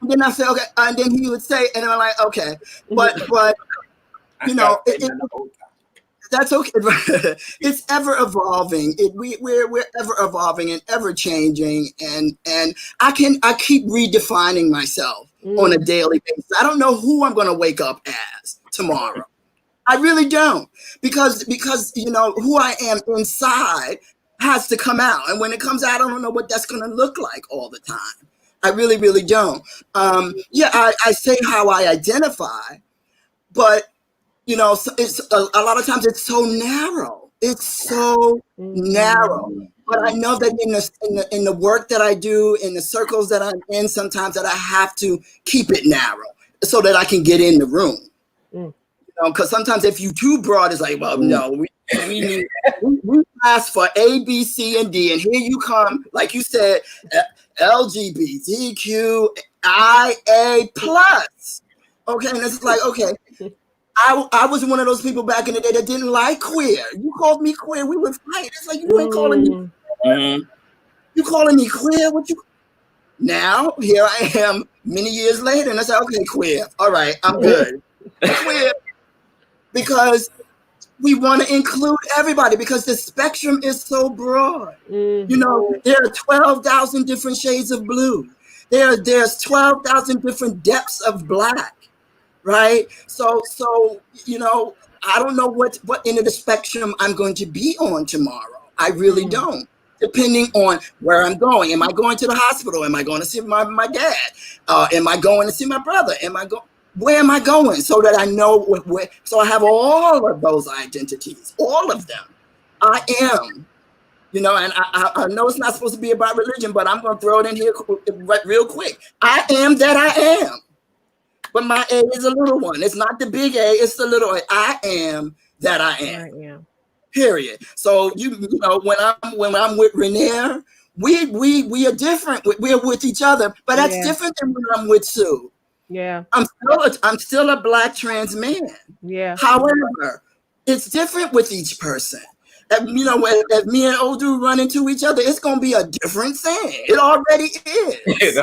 And then I say, okay, and then he would say, and I'm like, okay, but that's okay. It's ever evolving. We're ever evolving and ever changing, and I keep redefining myself on a daily basis. I don't know who I'm going to wake up as tomorrow. I really don't, because who I am inside has to come out, and when it comes out, I don't know what that's going to look like all the time. I really, really don't. Yeah, I say how I identify, but it's a lot of times it's so narrow. It's so narrow. But I know that in the work that I do, in the circles that I'm in, sometimes that I have to keep it narrow so that I can get in the room. Because sometimes if you too broad, it's like, well, no, we ask for A, B, C, and D, and here you come, like you said, LGBTQIA plus. Okay, and it's like, okay, I was one of those people back in the day that didn't like queer. You called me queer, we would fight. It's like, you ain't calling me queer. You calling me queer? What you? Now here I am, many years later, and I say, okay, queer. All right, I'm good. Queer. Because we want to include everybody, because the spectrum is so broad. There are 12,000 different shades of blue. There's 12,000 different depths of black, right? So I don't know what end of the spectrum I'm going to be on tomorrow. I really don't. Depending on where I'm going. Am I going to the hospital? Am I going to see my dad? Am I going to see my brother? Where am I going? So that I know where. So I have all of those identities, all of them. I am, and I know it's not supposed to be about religion, but I'm going to throw it in here real quick. I am that I am, but my A is a little one. It's not the big A. It's the little A. I am that I am. Period. So when I'm with Rainier, we are different. We're with each other, but that's different than when I'm with Sue. Yeah, I'm still a Black trans man. Yeah. However, it's different with each person. If me and Odu run into each other, it's gonna be a different thing. It already is. It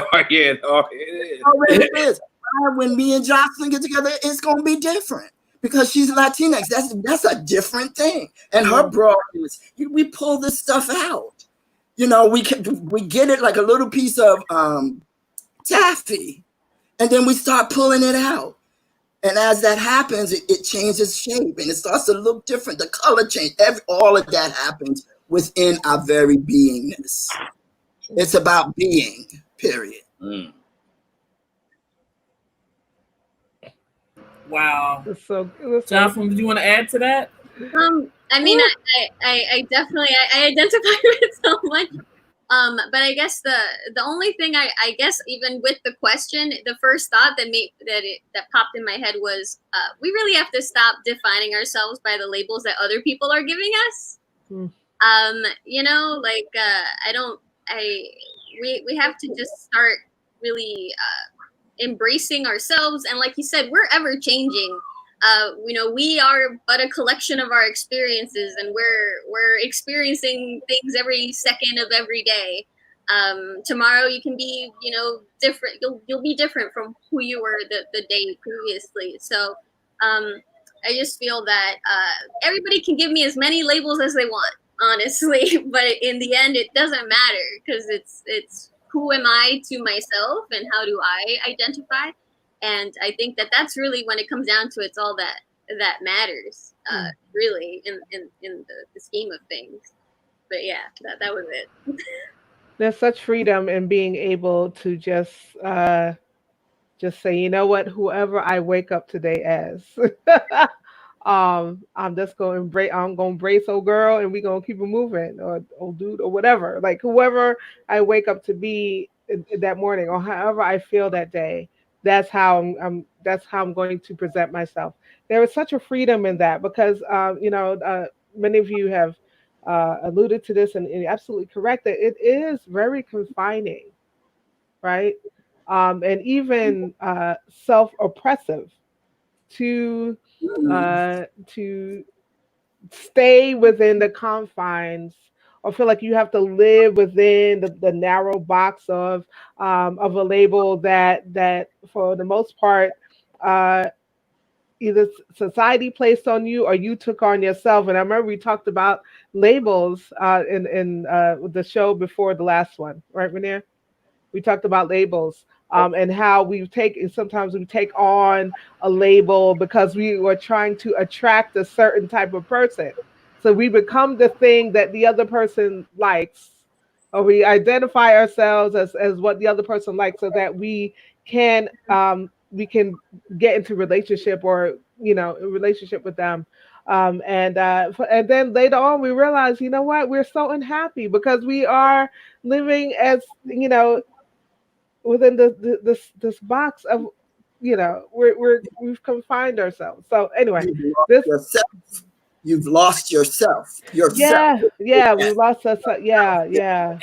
already is. When me and Jocelyn get together, it's gonna be different because she's Latinx. That's a different thing. And her broadness, we pull this stuff out. We get it like a little piece of taffy. And then we start pulling it out. And as that happens, it changes shape and it starts to look different. The color change, all of that happens within our very beingness. It's about being, period. Wow. So Jocelyn, do you want to add to that? I mean, I definitely identify with so much. But I guess the only thing I guess even with the question, the first thought that popped in my head was we really have to stop defining ourselves by the labels that other people are giving us. We have to just start really embracing ourselves, and like you said, we're ever changing. We are but a collection of our experiences, and we're experiencing things every second of every day. Tomorrow you can be, different. You'll be different from who you were the day previously. So I just feel that everybody can give me as many labels as they want, honestly. But in the end, it doesn't matter because it's who am I to myself and how do I identify. And I think that's really, when it comes down to it, it's all that matters, really, in the scheme of things. But yeah, that was it. There's such freedom in being able to just say, you know what, whoever I wake up today as, I'm just going to embrace. I'm going to embrace old girl, and we're going to keep it moving, or old dude, or whatever. Like whoever I wake up to be that morning, or however I feel that day. That's how I'm going to present myself. There is such a freedom in that because many of you have alluded to this, and you're absolutely correct that it is very confining, right? And even self-oppressive to stay within the confines, or feel like you have to live within the narrow box of a label that for the most part either society placed on you or you took on yourself. And I remember we talked about labels in the show before the last one, right, Rainier? We talked about labels and how sometimes we take on a label because we were trying to attract a certain type of person. So we become the thing that the other person likes, or we identify ourselves as what the other person likes, so that we can get into relationship, or a relationship with them. And then later on we realize, you know what, we're so unhappy because we are living as, within this box of, we've confined ourselves. So anyway, You've lost this yourself. You've lost yourself. yeah, we lost us. Yeah. Anyway,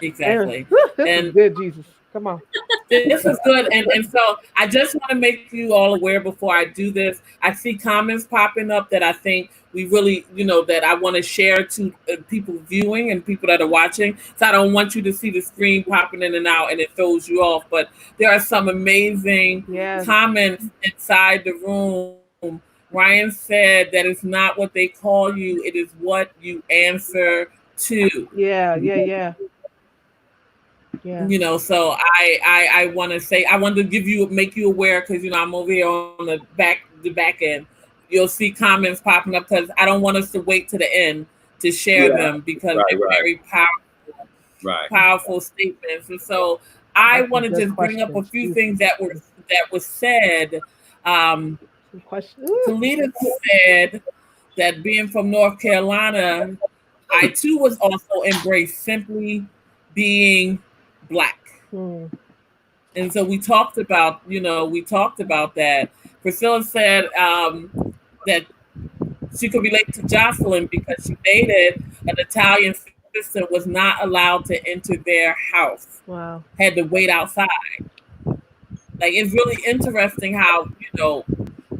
Exactly. this is And good, Jesus. Come on. this is good. And so I just want to make you all aware before I do this. I see comments popping up that I think we really, that I want to share to people viewing and people that are watching. So I don't want you to see the screen popping in and out and it throws you off. But there are some amazing comments inside the room. Ryan said that it's not what they call you, it is what you answer to. Yeah. So I want to say, I wanted to make you aware, because I'm over here on the back end. You'll see comments popping up because I don't want us to wait to the end to share them, because they're very powerful statements. And so I want to just bring up a few things that were said. Kalita said that being from North Carolina, I too was also embraced simply being Black. And so we talked about that. Priscilla said that she could relate to Jocelyn because she dated an Italian sister, was not allowed to enter their house. Wow. Had to wait outside. Like, it's really interesting how,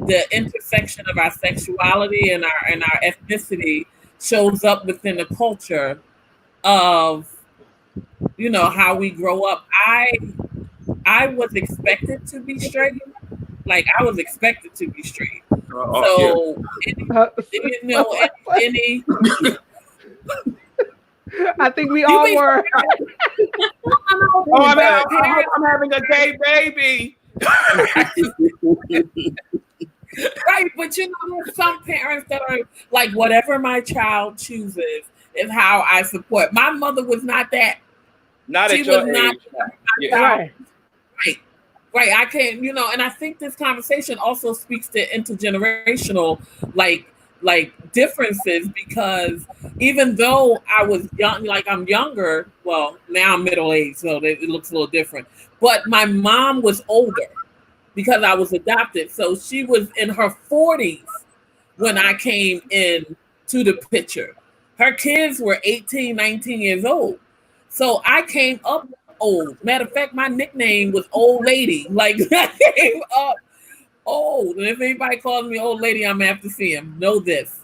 the intersection of our sexuality and our ethnicity shows up within the culture of, how we grow up. I was expected to be straight. Like, I was expected to be straight. So, any I think we all were. I'm having a gay baby. Right, but there's some parents that are like, whatever my child chooses is how I support. My mother was not that. She was not. Right. I can't, and I think this conversation also speaks to intergenerational, like differences, because even though I was young, like I'm younger, well, now I'm middle-aged, so it looks a little different. But my mom was older because I was adopted. So she was in her 40s when I came in to the picture. Her kids were 18, 19 years old. So I came up old. Matter of fact, my nickname was Old Lady. Like, I came up old. And if anybody calls me Old Lady, I'm going to have to see him. Know this.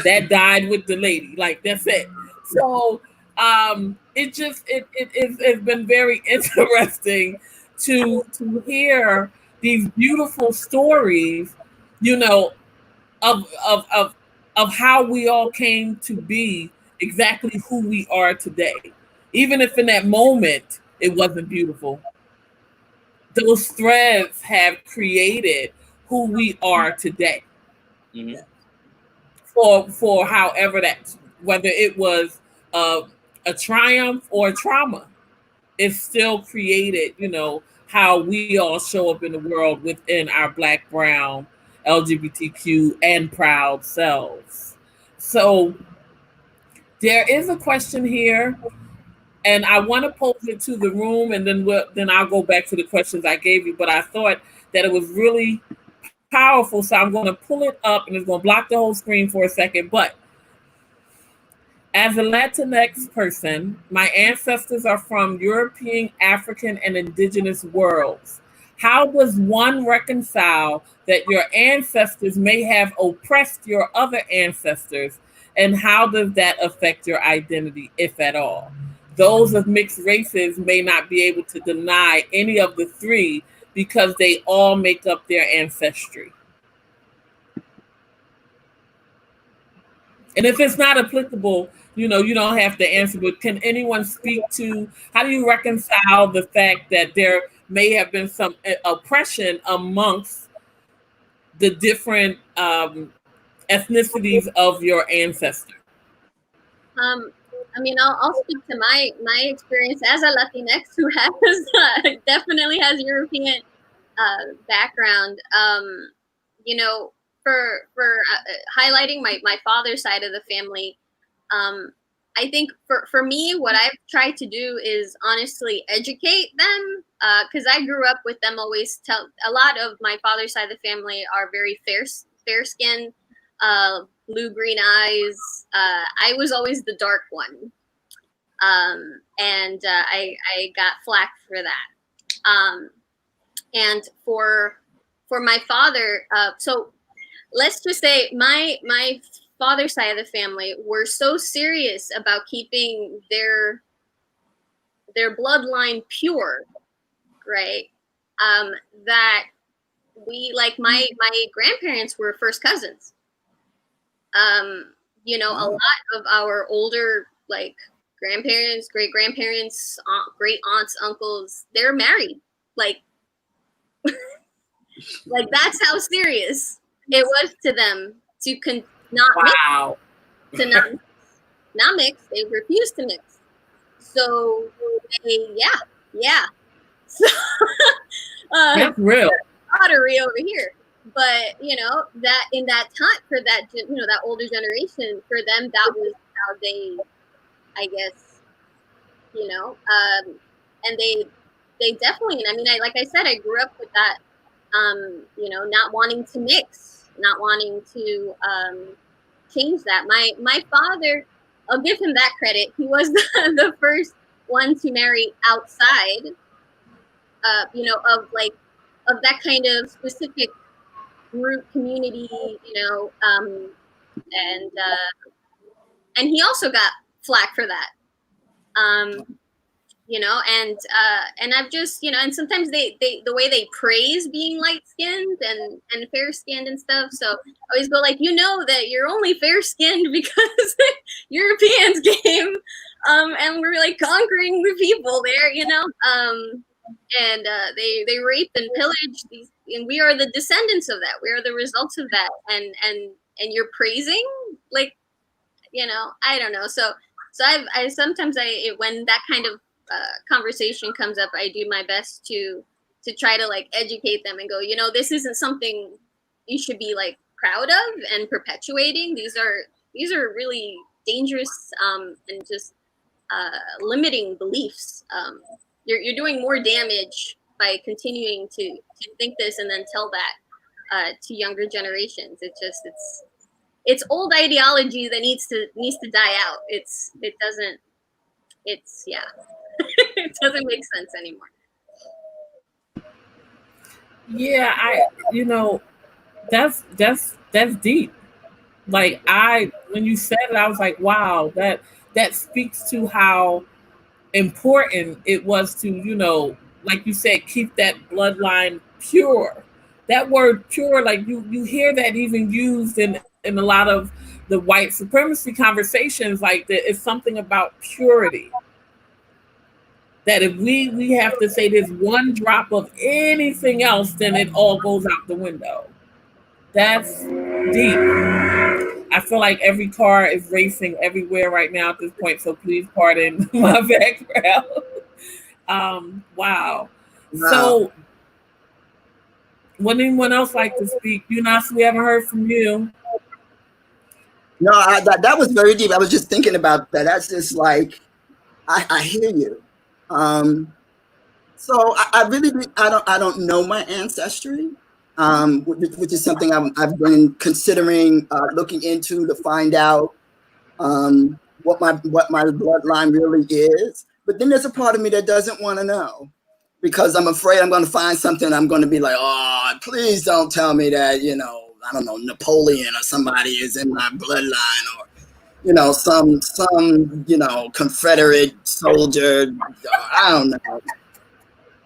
That died with the lady. Like, that's it. So it's been very interesting to hear these beautiful stories, of how we all came to be exactly who we are today. Even if in that moment it wasn't beautiful, those threads have created who we are today. Mm-hmm. For however that, whether it was a triumph or a trauma, it still created, how we all show up in the world within our Black, brown, LGBTQ, and proud selves. So there is a question here, and I want to pose it to the room, and then I'll go back to the questions I gave you. But I thought that it was really powerful, so I'm going to pull it up, and it's going to block the whole screen for a second. But as a Latinx person, my ancestors are from European, African, and indigenous worlds. How does one reconcile that your ancestors may have oppressed your other ancestors, and how does that affect your identity, if at all? Those of mixed races may not be able to deny any of the three because they all make up their ancestry. And if it's not applicable, you don't have to answer, but can anyone speak to how do you reconcile the fact that there may have been some oppression amongst the different ethnicities of your ancestors? I mean, I'll speak to my experience as a Latinx who has definitely has European background. You know, for highlighting my father's side of the family, I think for me, what I've tried to do is honestly educate them, because I grew up with them always a lot of my father's side of the family are very fair skinned, blue-green eyes. I was always the dark one. And I got flack for that. And for my father, so let's just say my father's side of the family were so serious about keeping their bloodline pure, right? That we, like, my grandparents were first cousins. You know, a lot of our older, like, grandparents, great grandparents, great aunts, uncles, they're married. Like, like that's how serious it was to them to not mix, to not mix. They refused to mix. So they, yeah. So that's real. Pottery over here. But you know that in that time, for that, you know, that older generation, for them that was how they, I guess, you know, and they definitely. I mean, like I said, I grew up with that. You know, not wanting to mix, not wanting to change that. My father, I'll give him that credit. He was the first one to marry outside, you know, of that kind of specific group community, you know, and he also got flack for that. You know, and I've just, you know, and sometimes they the way they praise being light skinned and fair skinned and stuff. So I always go like, you know, that you're only fair skinned because Europeans came, and we're like conquering the people there, you know, and they raped and pillaged these, and we are the descendants of that. We are the results of that, and you're praising, like, you know, I don't know. So I sometimes when that kind of conversation comes up, I do my best to try to like educate them and go, you know, this isn't something you should be like proud of and perpetuating. These are really dangerous and just limiting beliefs. You're doing more damage by continuing to think this and then tell that to younger generations. It's old ideology that needs to die out. It doesn't it doesn't make sense anymore. Yeah, you know, that's deep. Like, when you said it, I was like, wow, that speaks to how important it was to, you know, like you said, keep that bloodline pure. That word pure, like you hear that even used in a lot of the white supremacy conversations, like it's something about purity. That if we have to say there's one drop of anything else, then it all goes out the window. That's deep. I feel like every car is racing everywhere right now at this point, so please pardon my background. Wow. So, would anyone else like to speak? Eunice, we haven't heard from you. No, that was very deep. I was just thinking about that. That's just like, I hear you. So I really, I don't know my ancestry, which is something I've been considering looking into to find out what my bloodline really is. But then there's a part of me that doesn't want to know, because I'm afraid I'm going to find something. I'm going to be like, oh, please don't tell me that, you know, I don't know, Napoleon or somebody is in my bloodline, or, you know, some you know, Confederate soldier. I don't know.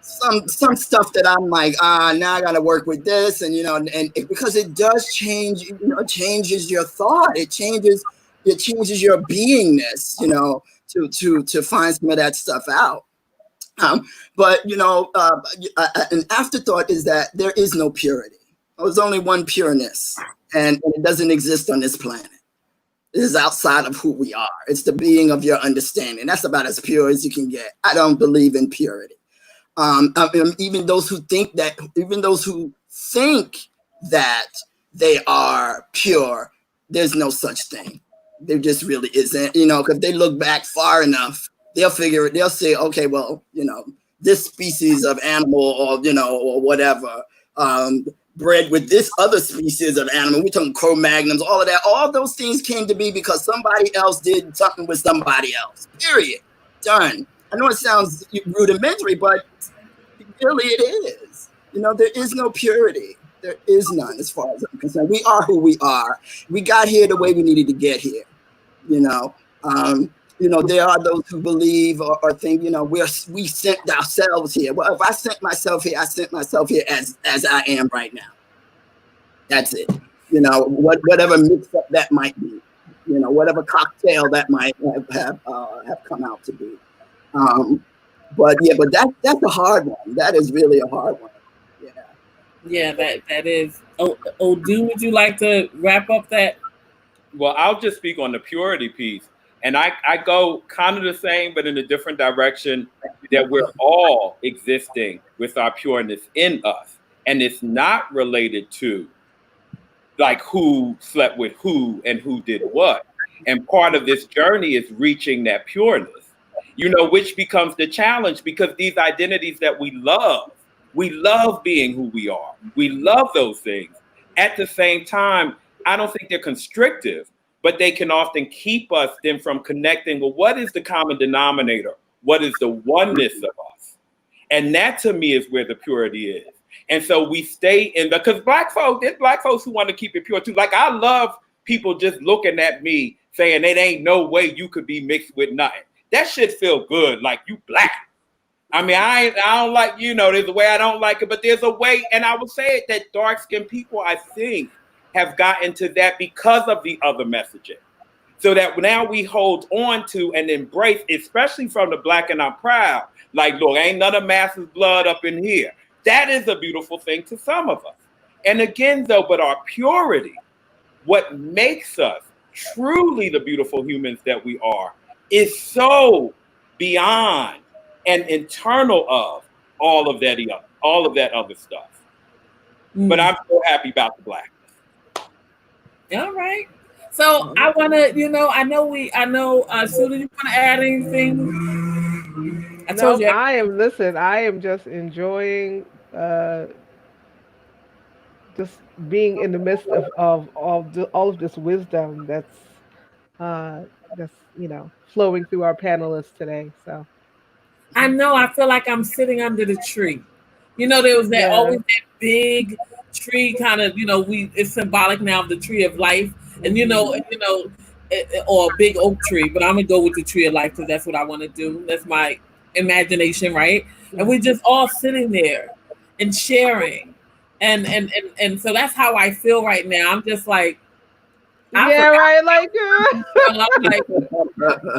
Some stuff that I'm like, now I got to work with this, and, you know, and because it does change, you know, it changes your thought. It changes your beingness, you know, to find some of that stuff out. But, you know, an afterthought is that there is no purity. There's only one pureness, and it doesn't exist on this planet. It is outside of who we are. It's the being of your understanding. That's about as pure as you can get. I don't believe in purity. Even those who think that they are pure, there's no such thing. There just really isn't, because they look back far enough, they'll say, okay, well, this species of animal or whatever, bred with this other species of animal. We're talking Cro-Magnons, all of that. All those things came to be because somebody else did something with somebody else. Period. Done. I know it sounds rudimentary, but really it is. There is no purity. There is none as far as I'm concerned. We are who we are. We got here the way we needed to get here. There are those who believe or think, we sent ourselves here. Well, if I sent myself here, I sent myself here as I am right now. That's it. Whatever mix up that might be, whatever cocktail that might have come out to be. But that's a hard one. That is really a hard one. Yeah, that is. Odu, would you like to wrap up that? Well, I'll just speak on the purity piece. And I go kind of the same, but in a different direction, that we're all existing with our pureness in us. And it's not related to like who slept with who and who did what. And part of this journey is reaching that pureness, which becomes the challenge, because these identities that we love being who we are. We love those things. At the same time, I don't think they're constrictive, but they can often keep us then from connecting with what is the common denominator? What is the oneness of us? And that to me is where the purity is. And so we stay in because there's black folks who want to keep it pure too. Like I love people just looking at me saying it ain't no way you could be mixed with nothing. That shit feel good, like you black. I mean, I don't like, there's a way I don't like it, but there's a way, and I would say it, that dark-skinned people, I think, have gotten to that because of the other messaging. So that now we hold on to and embrace, especially from the Black and I'm proud, like, look, ain't none of masses blood up in here. That is a beautiful thing to some of us. And again, though, but our purity, what makes us truly the beautiful humans that we are, is so beyond and internal of all of that other stuff. But I'm so happy about the blackness. All right. So I want to, I know, Suda, you want to add anything? I told you. I am just enjoying just being in the midst of all of this wisdom that's flowing through our panelists today. So I know, I feel like I'm sitting under the tree. There was always that big tree kind of, it's symbolic now of the tree of life. And, or a big oak tree, but I'm going to go with the tree of life because that's what I want to do. That's my imagination, right? And we're just all sitting there and sharing. And so that's how I feel right now. I'm just like, like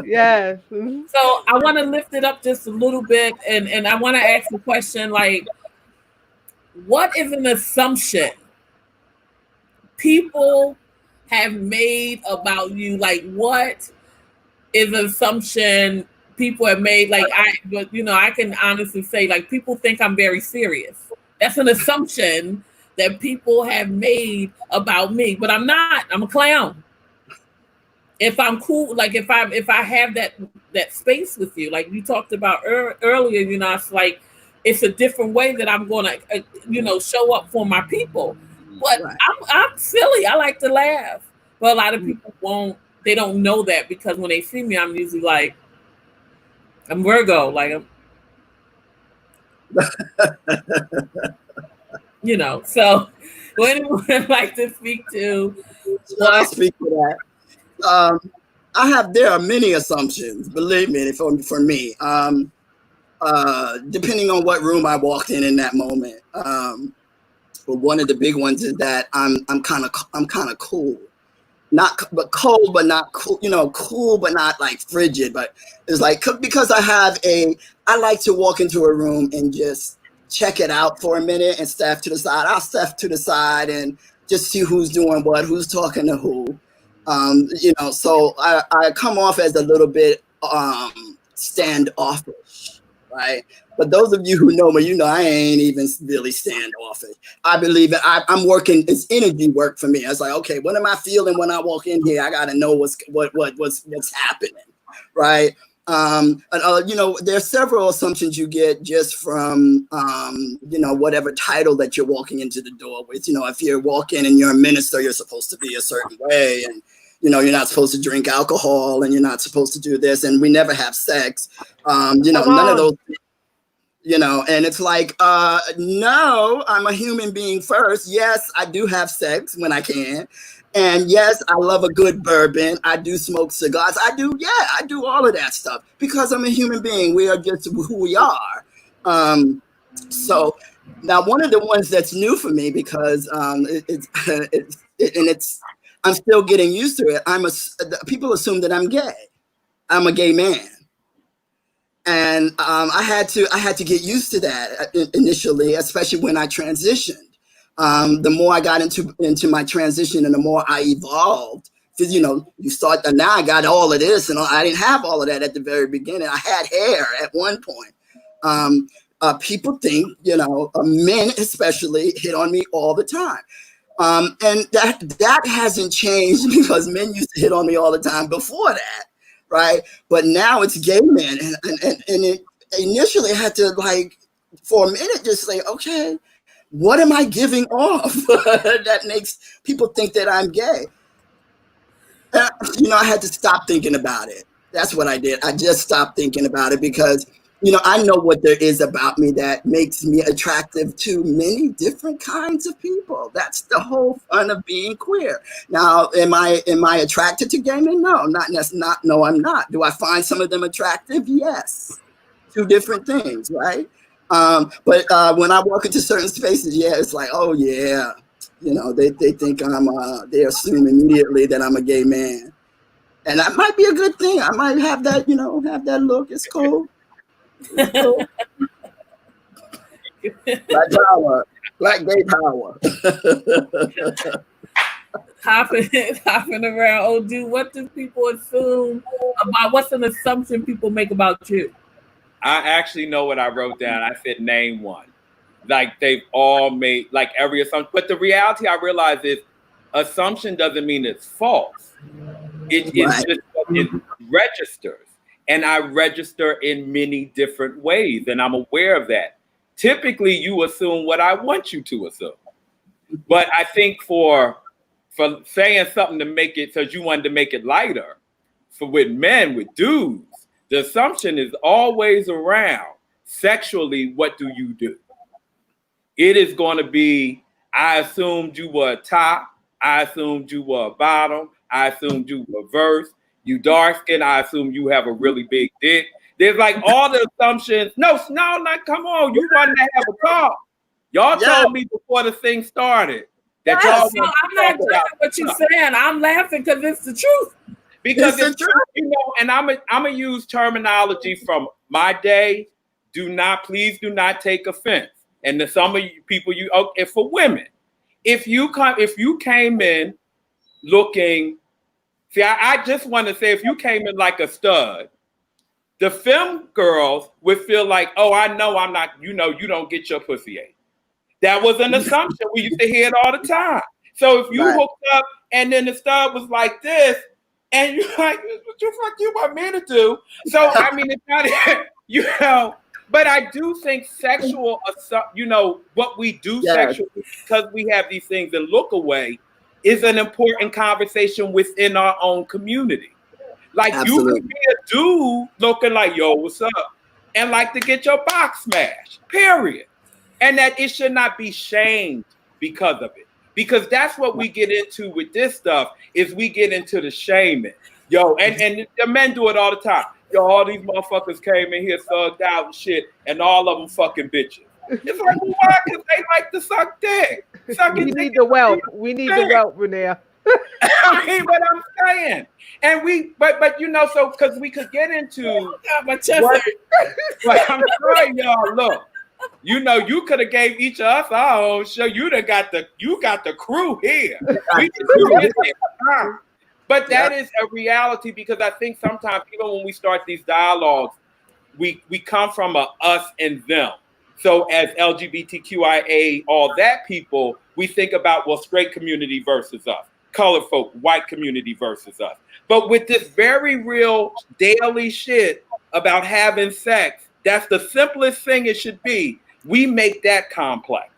yes. So I want to lift it up just a little bit, and I want to ask the question, like, what is an assumption people have made about you? Like, what is an assumption people have made? Like, I can honestly say, like, people think I'm very serious. That's an assumption that people have made about me, but I'm not. I'm a clown. If I'm cool, like if I have that space with you, like you talked about earlier, it's like it's a different way that I'm going to, show up for my people. But right. I'm silly. I like to laugh, but a lot of people won't. They don't know that because when they see me, I'm usually like, I'm Virgo, like I'm. So what anyone would like to speak to? I'll speak to that. There are many assumptions, believe me, for me. Depending on what room I walked in that moment. But one of the big ones is that I'm kind of cool. But cold, but not cool, cool, but not like frigid. But it's like, because I like to walk into a room and just check it out for a minute and step to the side. I'll step to the side and just see who's doing what, who's talking to who. So I come off as a little bit standoffish, right? But those of you who know me, I ain't even really standoffish. I believe that I'm working. It's energy work for me. I was like, okay, what am I feeling when I walk in here? I got to know what's happening, right? There's several assumptions you get just from, whatever title that you're walking into the door with. If you're walking and you're a minister, you're supposed to be a certain way, and you're not supposed to drink alcohol, and you're not supposed to do this, and we never have sex. None of those. And it's like, no, I'm a human being first. Yes, I do have sex when I can. And yes, I love a good bourbon. I do smoke cigars. I do all of that stuff because I'm a human being. We are just who we are. So now one of the ones that's new for me because I'm still getting used to it. People assume that I'm gay. I'm a gay man. And I had to get used to that initially, especially when I transitioned. The more I got into my transition and the more I evolved, because you start, and now I got all of this, and I didn't have all of that at the very beginning. I had hair at one point. People think, men especially hit on me all the time. And that hasn't changed because men used to hit on me all the time before that. Right. But now it's gay men. And it initially had to, like, for a minute, just say, OK, what am I giving off that makes people think that I'm gay? I had to stop thinking about it. That's what I did. I just stopped thinking about it because, I know what there is about me that makes me attractive to many different kinds of people. That's the whole fun of being queer. Now, am I attracted to gay men? No, no, I'm not. Do I find some of them attractive? Yes. Two different things, right? But when I walk into certain spaces, it's like, oh yeah, they think they assume immediately that I'm a gay man, and that might be a good thing. I might have that, have that look. It's cool. Black power, black gay power. Hopping around, Odu, what do people assume about? What's an assumption people make about you? I actually know what I wrote down. I said name one. Like they've all made like every assumption, but the reality I realize is assumption doesn't mean it's false. It registers. And I register in many different ways, and I'm aware of that. Typically, you assume what I want you to assume. But I think for saying something to make it, because you wanted to make it lighter, with men, with dudes, the assumption is always around sexually, what do you do? It is going to be, I assumed you were a top, I assumed you were a bottom, I assumed you were a verse. You dark skin, I assume you have a really big dick. There's like all the assumptions. No, come on. You wanted to have a talk. Y'all told me before the thing started that y'all. So I'm not judging what you're saying. I'm laughing because it's the truth. Because it's true, and I'm gonna use terminology from my day. Please do not take offense. And to some of you people, if for women, if you came in looking. See, I just want to say, if you came in like a stud, the film girls would feel like, oh, I know I'm not, you don't get your pussy ate. That was an assumption. We used to hear it all the time. So if you hooked up and then the stud was like this, and you're like, what the fuck you want me to do? So, I mean, it's not, but I do think sexual, what we do sexually, because we have these things and look away, is an important conversation within our own community. Like you could be a dude looking like, yo, what's up? And like to get your box smashed, period. And that it should not be shamed because of it. Because that's what we get into with this stuff, is we get into the shaming. Yo, and the men do it all the time. Yo, all these motherfuckers came in here thugged out and shit, and all of them fucking bitches. It's like, well, why? Because they like to suck dick. We need the wealth. We need the wealth, Renee. I mean, what I'm saying. And but so because we could get into but I'm sorry, y'all. Look, you could have gave each of us our own show. You got the crew here. We can do it. But that is a reality, because I think sometimes, even when we start these dialogues, we come from a us and them. So as LGBTQIA, all that people, we think about, well, straight community versus us, colored folk, white community versus us. But with this very real daily shit about having sex, that's the simplest thing it should be. We make that complex.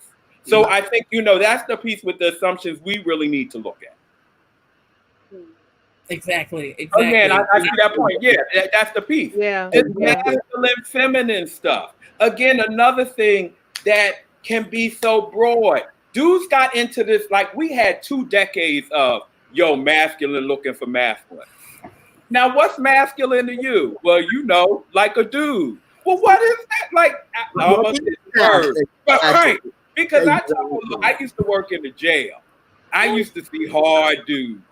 So I think, that's the piece with the assumptions we really need to look at. Exactly. Oh, man, I see that point. Yeah, that's the piece. Yeah. It's masculine, feminine stuff. Again, another thing that can be so broad. Dudes got into this, like, we had 2 decades of, masculine looking for masculine. Now, what's masculine to you? Well, like a dude. Well, what is that? Like, almost word. But right, because I used to work in the jail. I used to see hard dudes.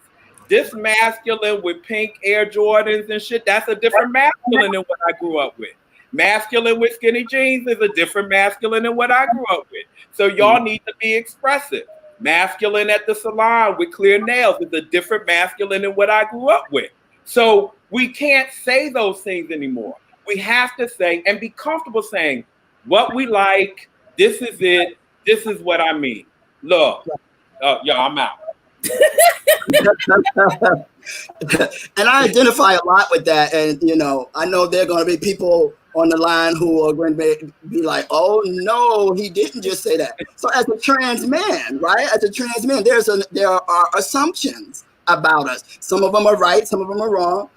This masculine with pink Air Jordans and shit, that's a different masculine than what I grew up with. Masculine with skinny jeans is a different masculine than what I grew up with. So y'all need to be expressive. Masculine at the salon with clear nails is a different masculine than what I grew up with. So we can't say those things anymore. We have to say and be comfortable saying what we like. This is it. This is what I mean. Look, I'm out. And I identify a lot with that. And, I know there are going to be people on the line who are going to be like, oh, no, he didn't just say that. So as a trans man, right? As a trans man, there are assumptions about us. Some of them are right. Some of them are wrong.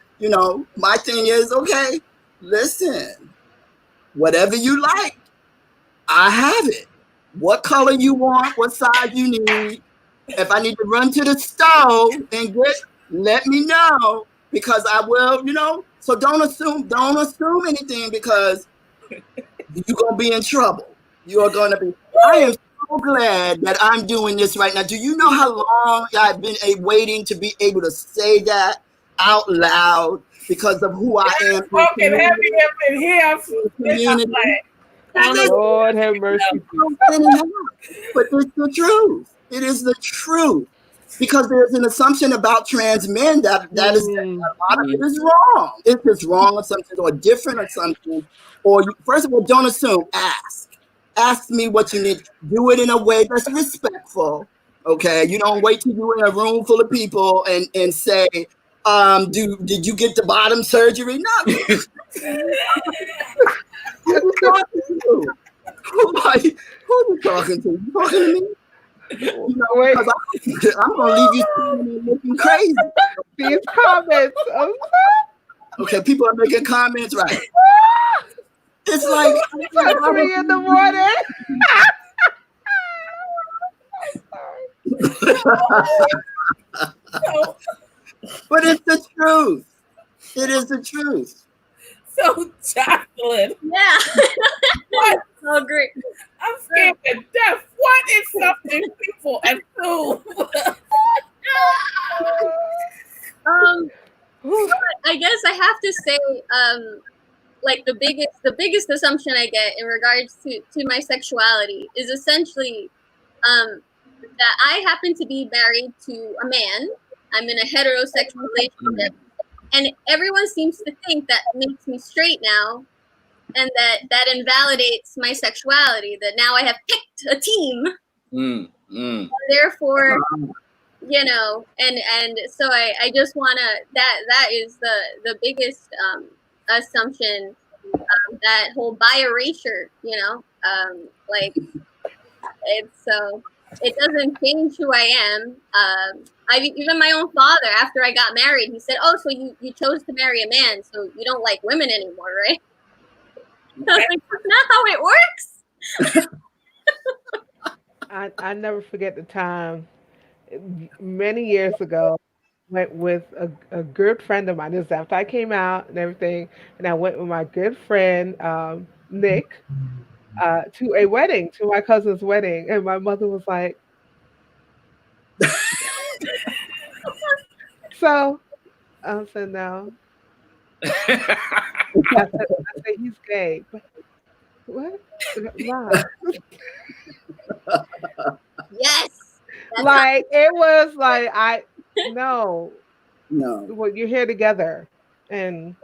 My thing is, okay, listen, whatever you like, I have it. What color you want, what size you need. If I need to run to the stove and let me know, because I will, so don't assume anything, because you're going to be in trouble. You are going to be. I am so glad that I'm doing this right now. Do you know how long I've been waiting to be able to say that out loud because of who I am? Spoken heavy up in here. Lord have mercy. But it's the truth. It is the truth. Because there's an assumption about trans men that is a lot of it is wrong. It's just wrong assumptions or different assumptions. Or first of all, don't assume. Ask me what you need. Do it in a way that's respectful. Okay, you don't wait till you're in a room full of people and say, did you get the bottom surgery? No. Who are you talking to? Who are you talking to? You talking to me? Wait. I'm gonna leave you looking crazy. These comments. Okay, people are making comments, right? It's like 3 in the morning. But it's the truth. It is the truth. So, Jocelyn. Yeah. What? So great. I'm scared to death. What is something people assume? I guess I have to say, like the biggest assumption I get in regards to my sexuality is essentially that I happen to be married to a man. I'm in a heterosexual relationship, and everyone seems to think that makes me straight now, and that invalidates my sexuality. That now I have picked a team. Therefore, and so I just wanna that is the biggest assumption, that whole bi erasure, like it's so it doesn't change who I am. Even my own father, after I got married, he said, "Oh, so you chose to marry a man, so you don't like women anymore, right?" I was like, "That's not how it works." I never forget the time many years ago. Went with a good friend of mine. This is after I came out and everything, and I went with my good friend Nick to a wedding, to my cousin's wedding, and my mother was like, "So," I said, "No." I said he's gay. What? Nah. Yes. Like it was like no. No. Well, you're here together, and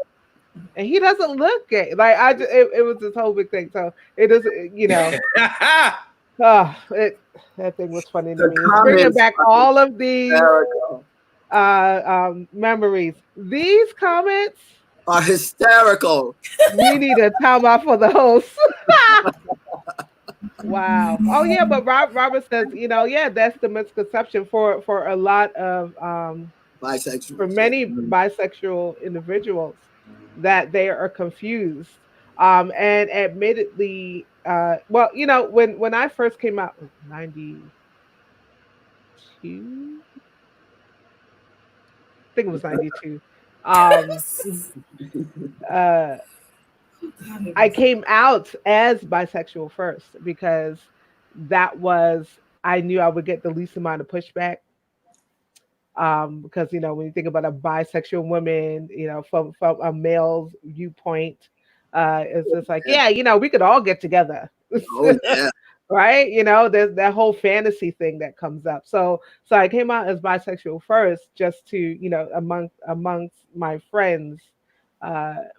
he doesn't look gay. Like it was this whole big thing. So it doesn't, that thing was funny to The me. It's bringing comments back are all of these hysterical. memories. These comments, Are hysterical. we need a time out for the host. Wow. Oh yeah, but Robert says, yeah, that's the misconception for a lot of for Bisexuals. many Yeah. bisexual individuals that they are confused. And admittedly, well, when I first came out, 92, I think it was 92. Um, uh, I came out as bisexual first because that was I knew I would get the least amount of pushback. Because when you think about a bisexual woman, from a male's viewpoint, it's just like, Yeah. we could all get together. Oh yeah. Right? There's that whole fantasy thing that comes up. So I came out as bisexual first, just to amongst my friends,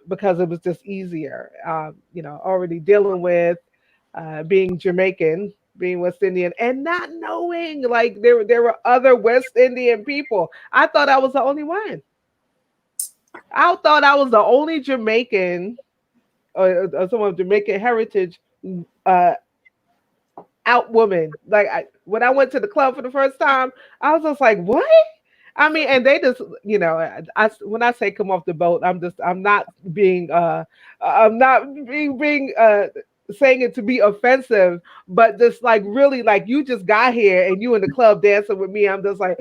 because it was just easier. Already dealing with being Jamaican, being West Indian, and not knowing like there were other West Indian people. I thought I was the only one. I thought I was the only Jamaican or someone of Jamaican heritage uh, out woman. Like when I went to the club for the first time, I was just like, what? I mean, and they just, when I say come off the boat, I'm not being saying it to be offensive, but just like really like you just got here and you in the club dancing with me. I'm just like,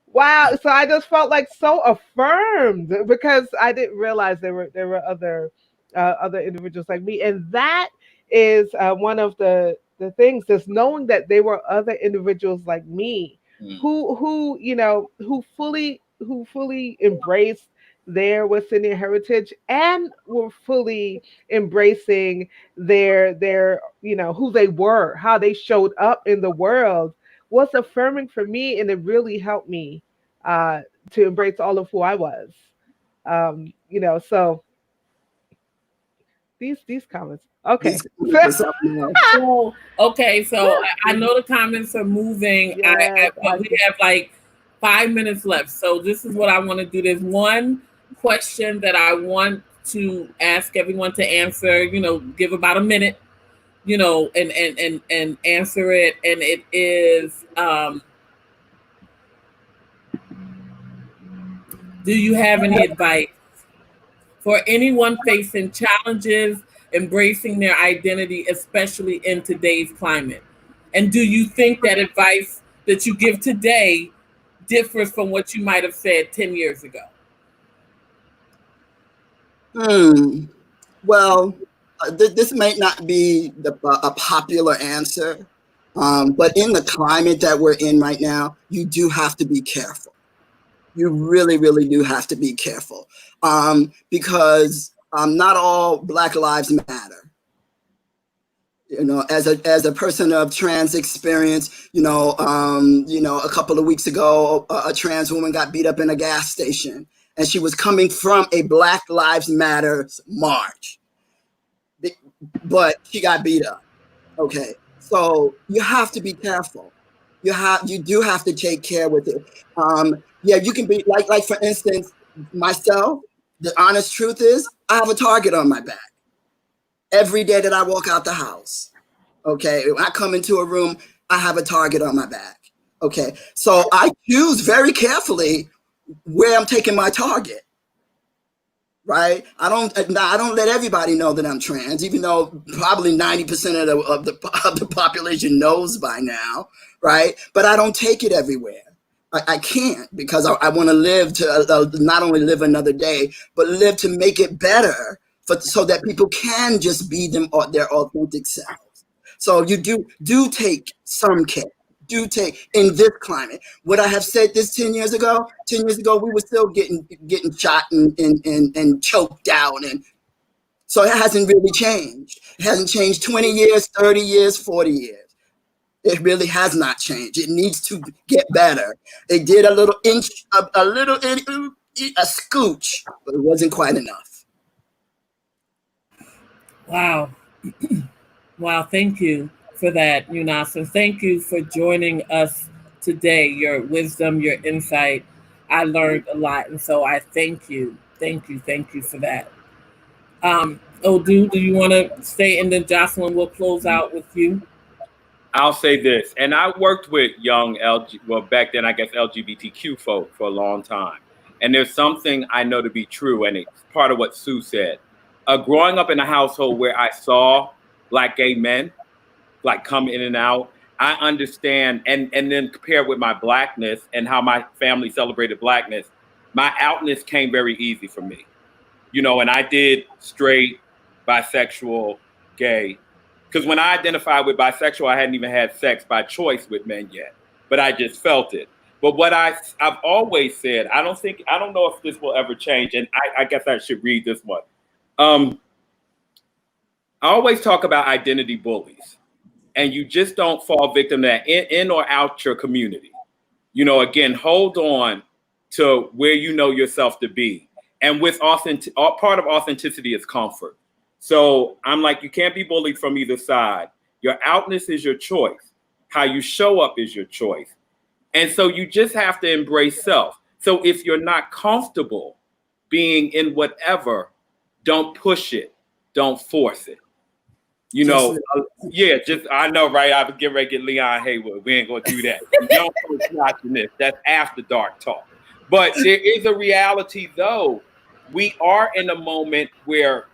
wow. So I just felt like so affirmed because I didn't realize there were other individuals like me, and that is one of the things, just knowing that there were other individuals like me who fully embraced their West Indian heritage and were fully embracing their who they were, how they showed up in the world, was affirming for me, and it really helped me to embrace all of who I was. So these comments. Okay. So I know the comments are moving. But we have like 5 minutes left. So this is what I want to do. There's one question that I want to ask everyone to answer. Give about a minute. And answer it. And it is, do you have any advice for anyone facing challenges embracing their identity, especially in today's climate? And do you think that advice that you give today differs from what you might have said 10 years ago? Well, this may not be a popular answer, but in the climate that we're in right now, you do have to be careful. You really, really do have to be careful, because not all Black lives matter. As a person of trans experience, a couple of weeks ago, a trans woman got beat up in a gas station, and she was coming from a Black Lives Matter march, but she got beat up. Okay, so you have to be careful. You do have to take care with it. You can be like for instance, myself. The honest truth is, I have a target on my back every day that I walk out the house. Okay, when I come into a room, I have a target on my back. Okay, so I choose very carefully where I'm taking my target. Right? I don't let everybody know that I'm trans, even though probably 90% of the population knows by now. Right? But I don't take it everywhere. I can't, because I want to live to not only live another day, but live to make it better, so that people can just be their authentic selves. So you do take some care. Do take in this climate. Would I have said this 10 years ago? 10 years ago, we were still getting shot and choked out, and so it hasn't really changed. It hasn't changed 20 years, 30 years, 40 years. It really has not changed. It needs to get better. They did a little inch, a scooch, but it wasn't quite enough. Wow. Wow, thank you for that, Eunice. And thank you for joining us today. Your wisdom, your insight. I learned a lot. And so I thank you. Thank you for that. Odu, do you want to stay, and then Jocelyn will close out with you? I'll say this, and I worked with young back then I guess LGBTQ folk for a long time. And there's something I know to be true, and it's part of what Sue said. Growing up in a household where I saw Black gay men like come in and out, I understand, and then compared with my Blackness and how my family celebrated Blackness, my outness came very easy for me. You know, and I did straight, bisexual, gay. Because when I identified with bisexual, I hadn't even had sex by choice with men yet, but I just felt it. But what I've always said, I don't know if this will ever change, and I guess I should read this one. I always talk about identity bullies, and you just don't fall victim to that in or out your community. You know, again, hold on to where you know yourself to be. And with part of authenticity is comfort. So I'm like, you can't be bullied from either side. Your outness is your choice. How you show up is your choice. And so you just have to embrace self. So if you're not comfortable being in whatever, don't push it. Don't force it. You know, I know, right? I was getting ready to get Leon Haywood. We ain't going to do that. Don't push watching this. That's after dark talk. But there is a reality, though. We are in a moment where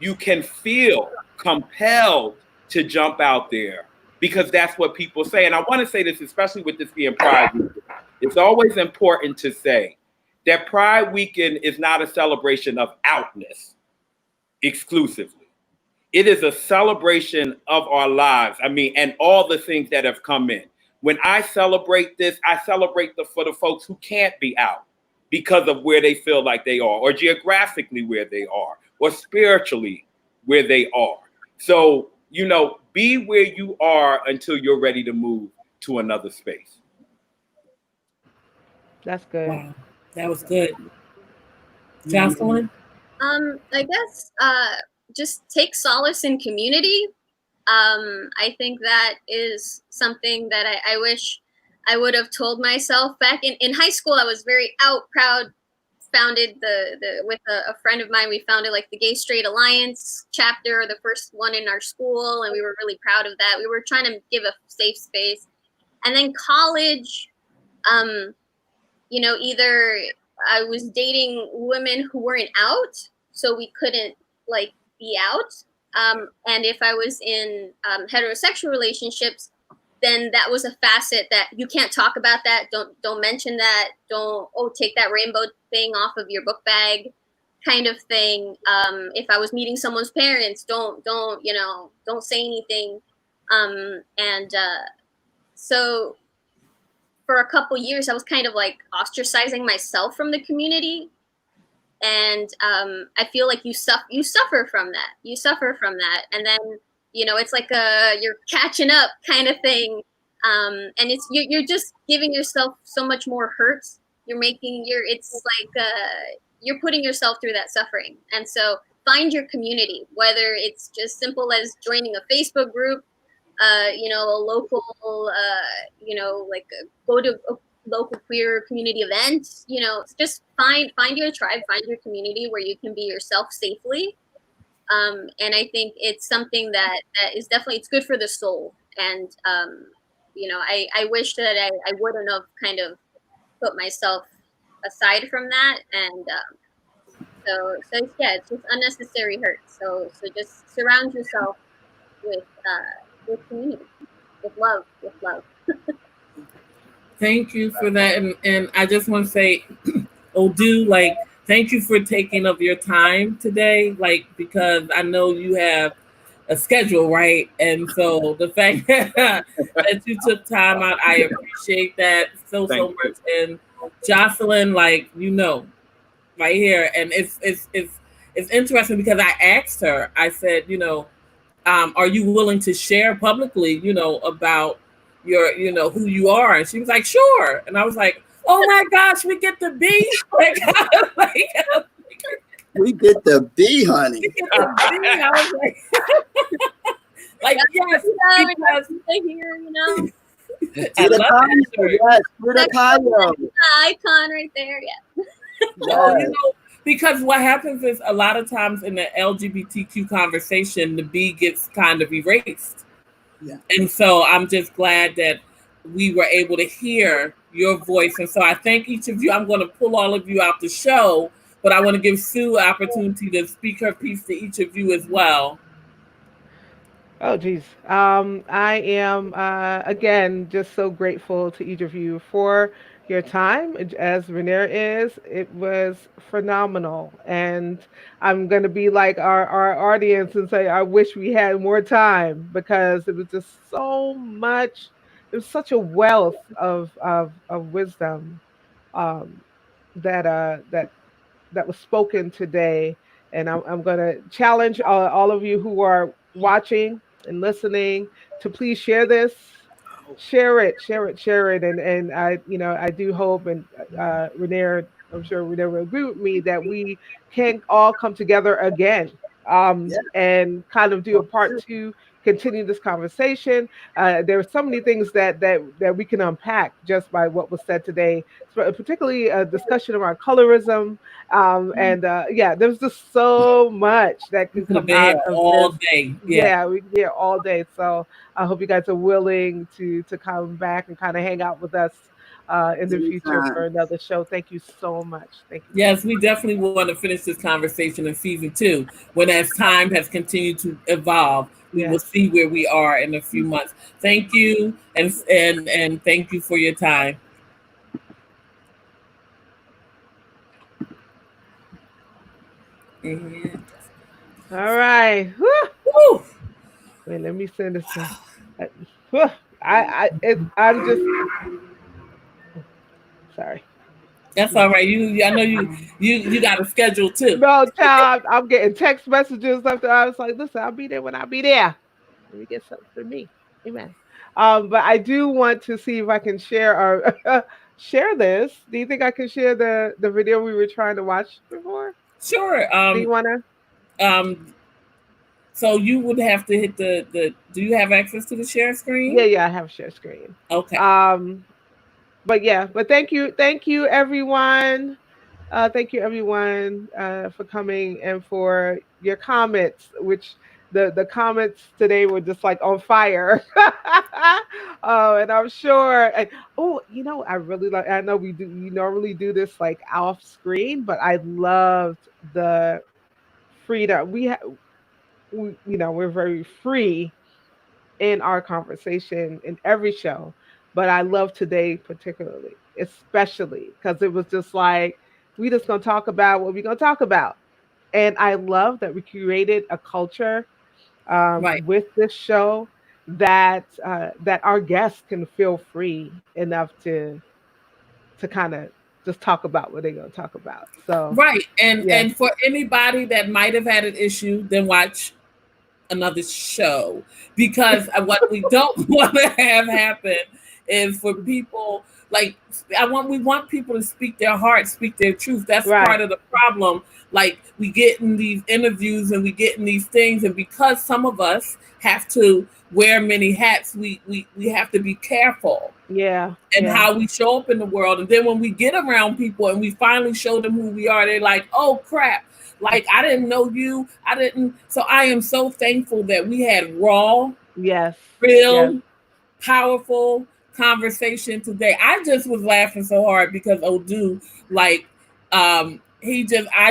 you can feel compelled to jump out there because that's what people say. And I want to say this, especially with this being Pride Weekend. It's always important to say that Pride Weekend is not a celebration of outness exclusively. It is a celebration of our lives. I mean, and all the things that have come in. When I celebrate this, I celebrate for the folks who can't be out because of where they feel like they are, or geographically where they are, or spiritually where they are. So, you know, be where you are until you're ready to move to another space. That's good. Wow, that was good. Jocelyn? I guess just take solace in community. I think that is something that I wish I would have told myself back in high school. I was very proud, founded with a friend of mine. We founded like the Gay Straight Alliance chapter, the first one in our school. And we were really proud of that. We were trying to give a safe space. And then college, you know, either I was dating women who weren't out, so we couldn't like be out. And if I was in heterosexual relationships, then that was a facet that you can't talk about that. Don't mention that. Take that rainbow thing off of your book bag kind of thing. If I was meeting someone's parents, don't say anything. So for a couple years, I was kind of like ostracizing myself from the community. And I feel like you suffer from that. You suffer from that. And then, you know, it's like you're catching up kind of thing. And you're just giving yourself so much more hurt. You're putting yourself through that suffering. And so find your community, whether it's just simple as joining a Facebook group, you know, a local, you know, like go to a local queer community event, you know, just find your tribe, find your community where you can be yourself safely. And I think it's something that is definitely, it's good for the soul. And, you know, I wish that I wouldn't have kind of put myself aside from that. And so yeah, it's just unnecessary hurt. So just surround yourself with community, with love. Thank you for that. And I just want to say, Odu, like, thank you for taking up your time today, like, because I know you have a schedule, right? And so the fact that you took time out, I appreciate that so much. And Jocelyn, like, you know, right here, and it's interesting because I asked her, I said, you know, are you willing to share publicly, about your, who you are? And she was like, sure. And I was like, oh my gosh, we get to be like, we get the B, honey. We get the B. I was like, yes, because here, I love that. Yes, Frida Kahlo. Icon right there, yeah. Yes. Because what happens is a lot of times in the LGBTQ conversation, the B gets kind of erased. Yeah. And so I'm just glad that we were able to hear your voice. And so I thank each of you. I'm going to pull all of you out the show, but I want to give Sue an opportunity to speak her piece to each of you as well. Oh, geez. I am, again, just so grateful to each of you for your time. As Renee is, it was phenomenal. And I'm going to be like our audience and say, I wish we had more time because it was just so much. It was such a wealth of wisdom um, that was spoken today. And I'm going to challenge all of you who are watching and listening to please share this, share it. And I do hope, and Renee, I'm sure Renee will agree with me, that we can all come together again and kind of do a part two, continue this conversation. There are so many things that we can unpack just by what was said today, particularly a discussion around colorism. There's just so much that can come out of all this. day. Yeah, we can hear all day. So I hope you guys are willing to come back and kind of hang out with us in the future for another show. Thank you so much. Thank you. Yes, we definitely want to finish this conversation in season 2. When as time has continued to evolve, we will see where we are in a few months. Thank you, and thank you for your time. All right. Woo. Wait, let me send this to. I'm just sorry. That's all right. I know you got a schedule too. No, child, I'm getting text messages after. I was like, listen, I'll be there when I be there. Let me get something for me. Amen. But I do want to see if I can share share this. Do you think I can share the video we were trying to watch before? Sure. Do you wanna? So you would have to hit the. Do you have access to the share screen? Yeah, I have a share screen. Okay. But thank you everyone. Thank you everyone for coming and for your comments, which the comments today were just like on fire. And I'm sure. I really like. I know we normally do this like off screen, but I loved the freedom we're very free in our conversation in every show, but I love today particularly, especially because it was just like we just gonna talk about what we're gonna talk about, and I love that we created a culture with this show that our guests can feel free enough to kind of just talk about what they're gonna talk about. So and for anybody that might have had an issue, then watch another show, because what we don't want to have happen is for people we want people to speak their heart, speak their truth. That's part of the problem. Like, we get in these interviews and we get in these things, and because some of us have to wear many hats, we have to be careful how we show up in the world. And then when we get around people and we finally show them who we are, they're like, oh crap, like, I didn't know you. So I am so thankful that we had raw, real, powerful conversation today. I just was laughing so hard because Odu, I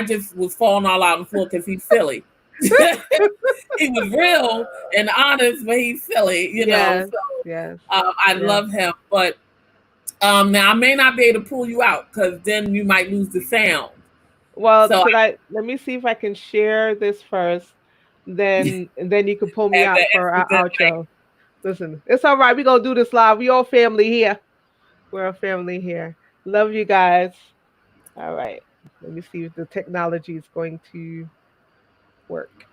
just was falling all out on the floor because he's silly. He was real and honest, but he's silly, So I love him, but now I may not be able to pull you out because then you might lose the sound. Well, let me see if I can share this first, and then you can pull me out for our outro. Listen, it's all right. We're gonna do this live. We all family here. We're a family here. Love you guys. All right. Let me see if the technology is going to work.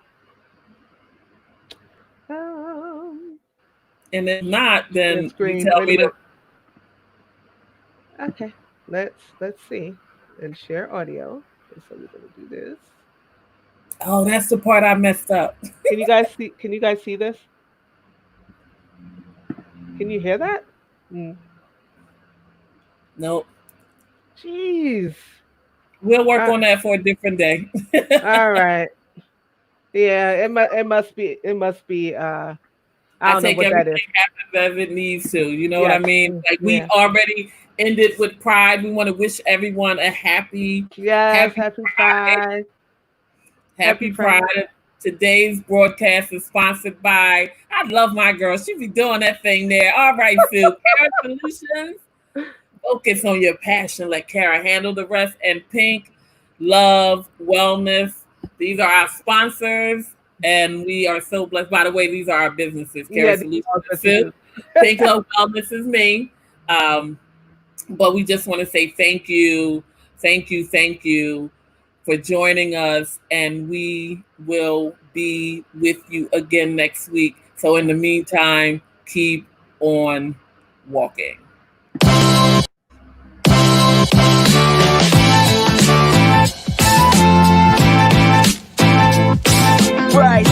And if not, then screen. you tell me to. Okay, let's see and share audio. So we're gonna do this. Oh, that's the part I messed up. Can you guys see? Can you guys see this? Can you hear that? Nope. Jeez. We'll work on that for a different day. All right. Yeah, it must be. I don't know what that is. Happens as it needs to. You know what I mean? Like we already ended with Pride. We want to wish everyone a happy Pride. Happy Pride. Today's broadcast is sponsored by. I love my girl. She be doing that thing there. All right, Phil. Cara Solutions. Focus on your passion. Let Cara handle the rest. And Pink Love Wellness. These are our sponsors. And we are so blessed. By the way, these are our businesses. Cara Solutions is Phil. Pink Love Wellness is me. But we just want to say thank you for joining us. And we will be with you again next week. So in the meantime, keep on walking. Right.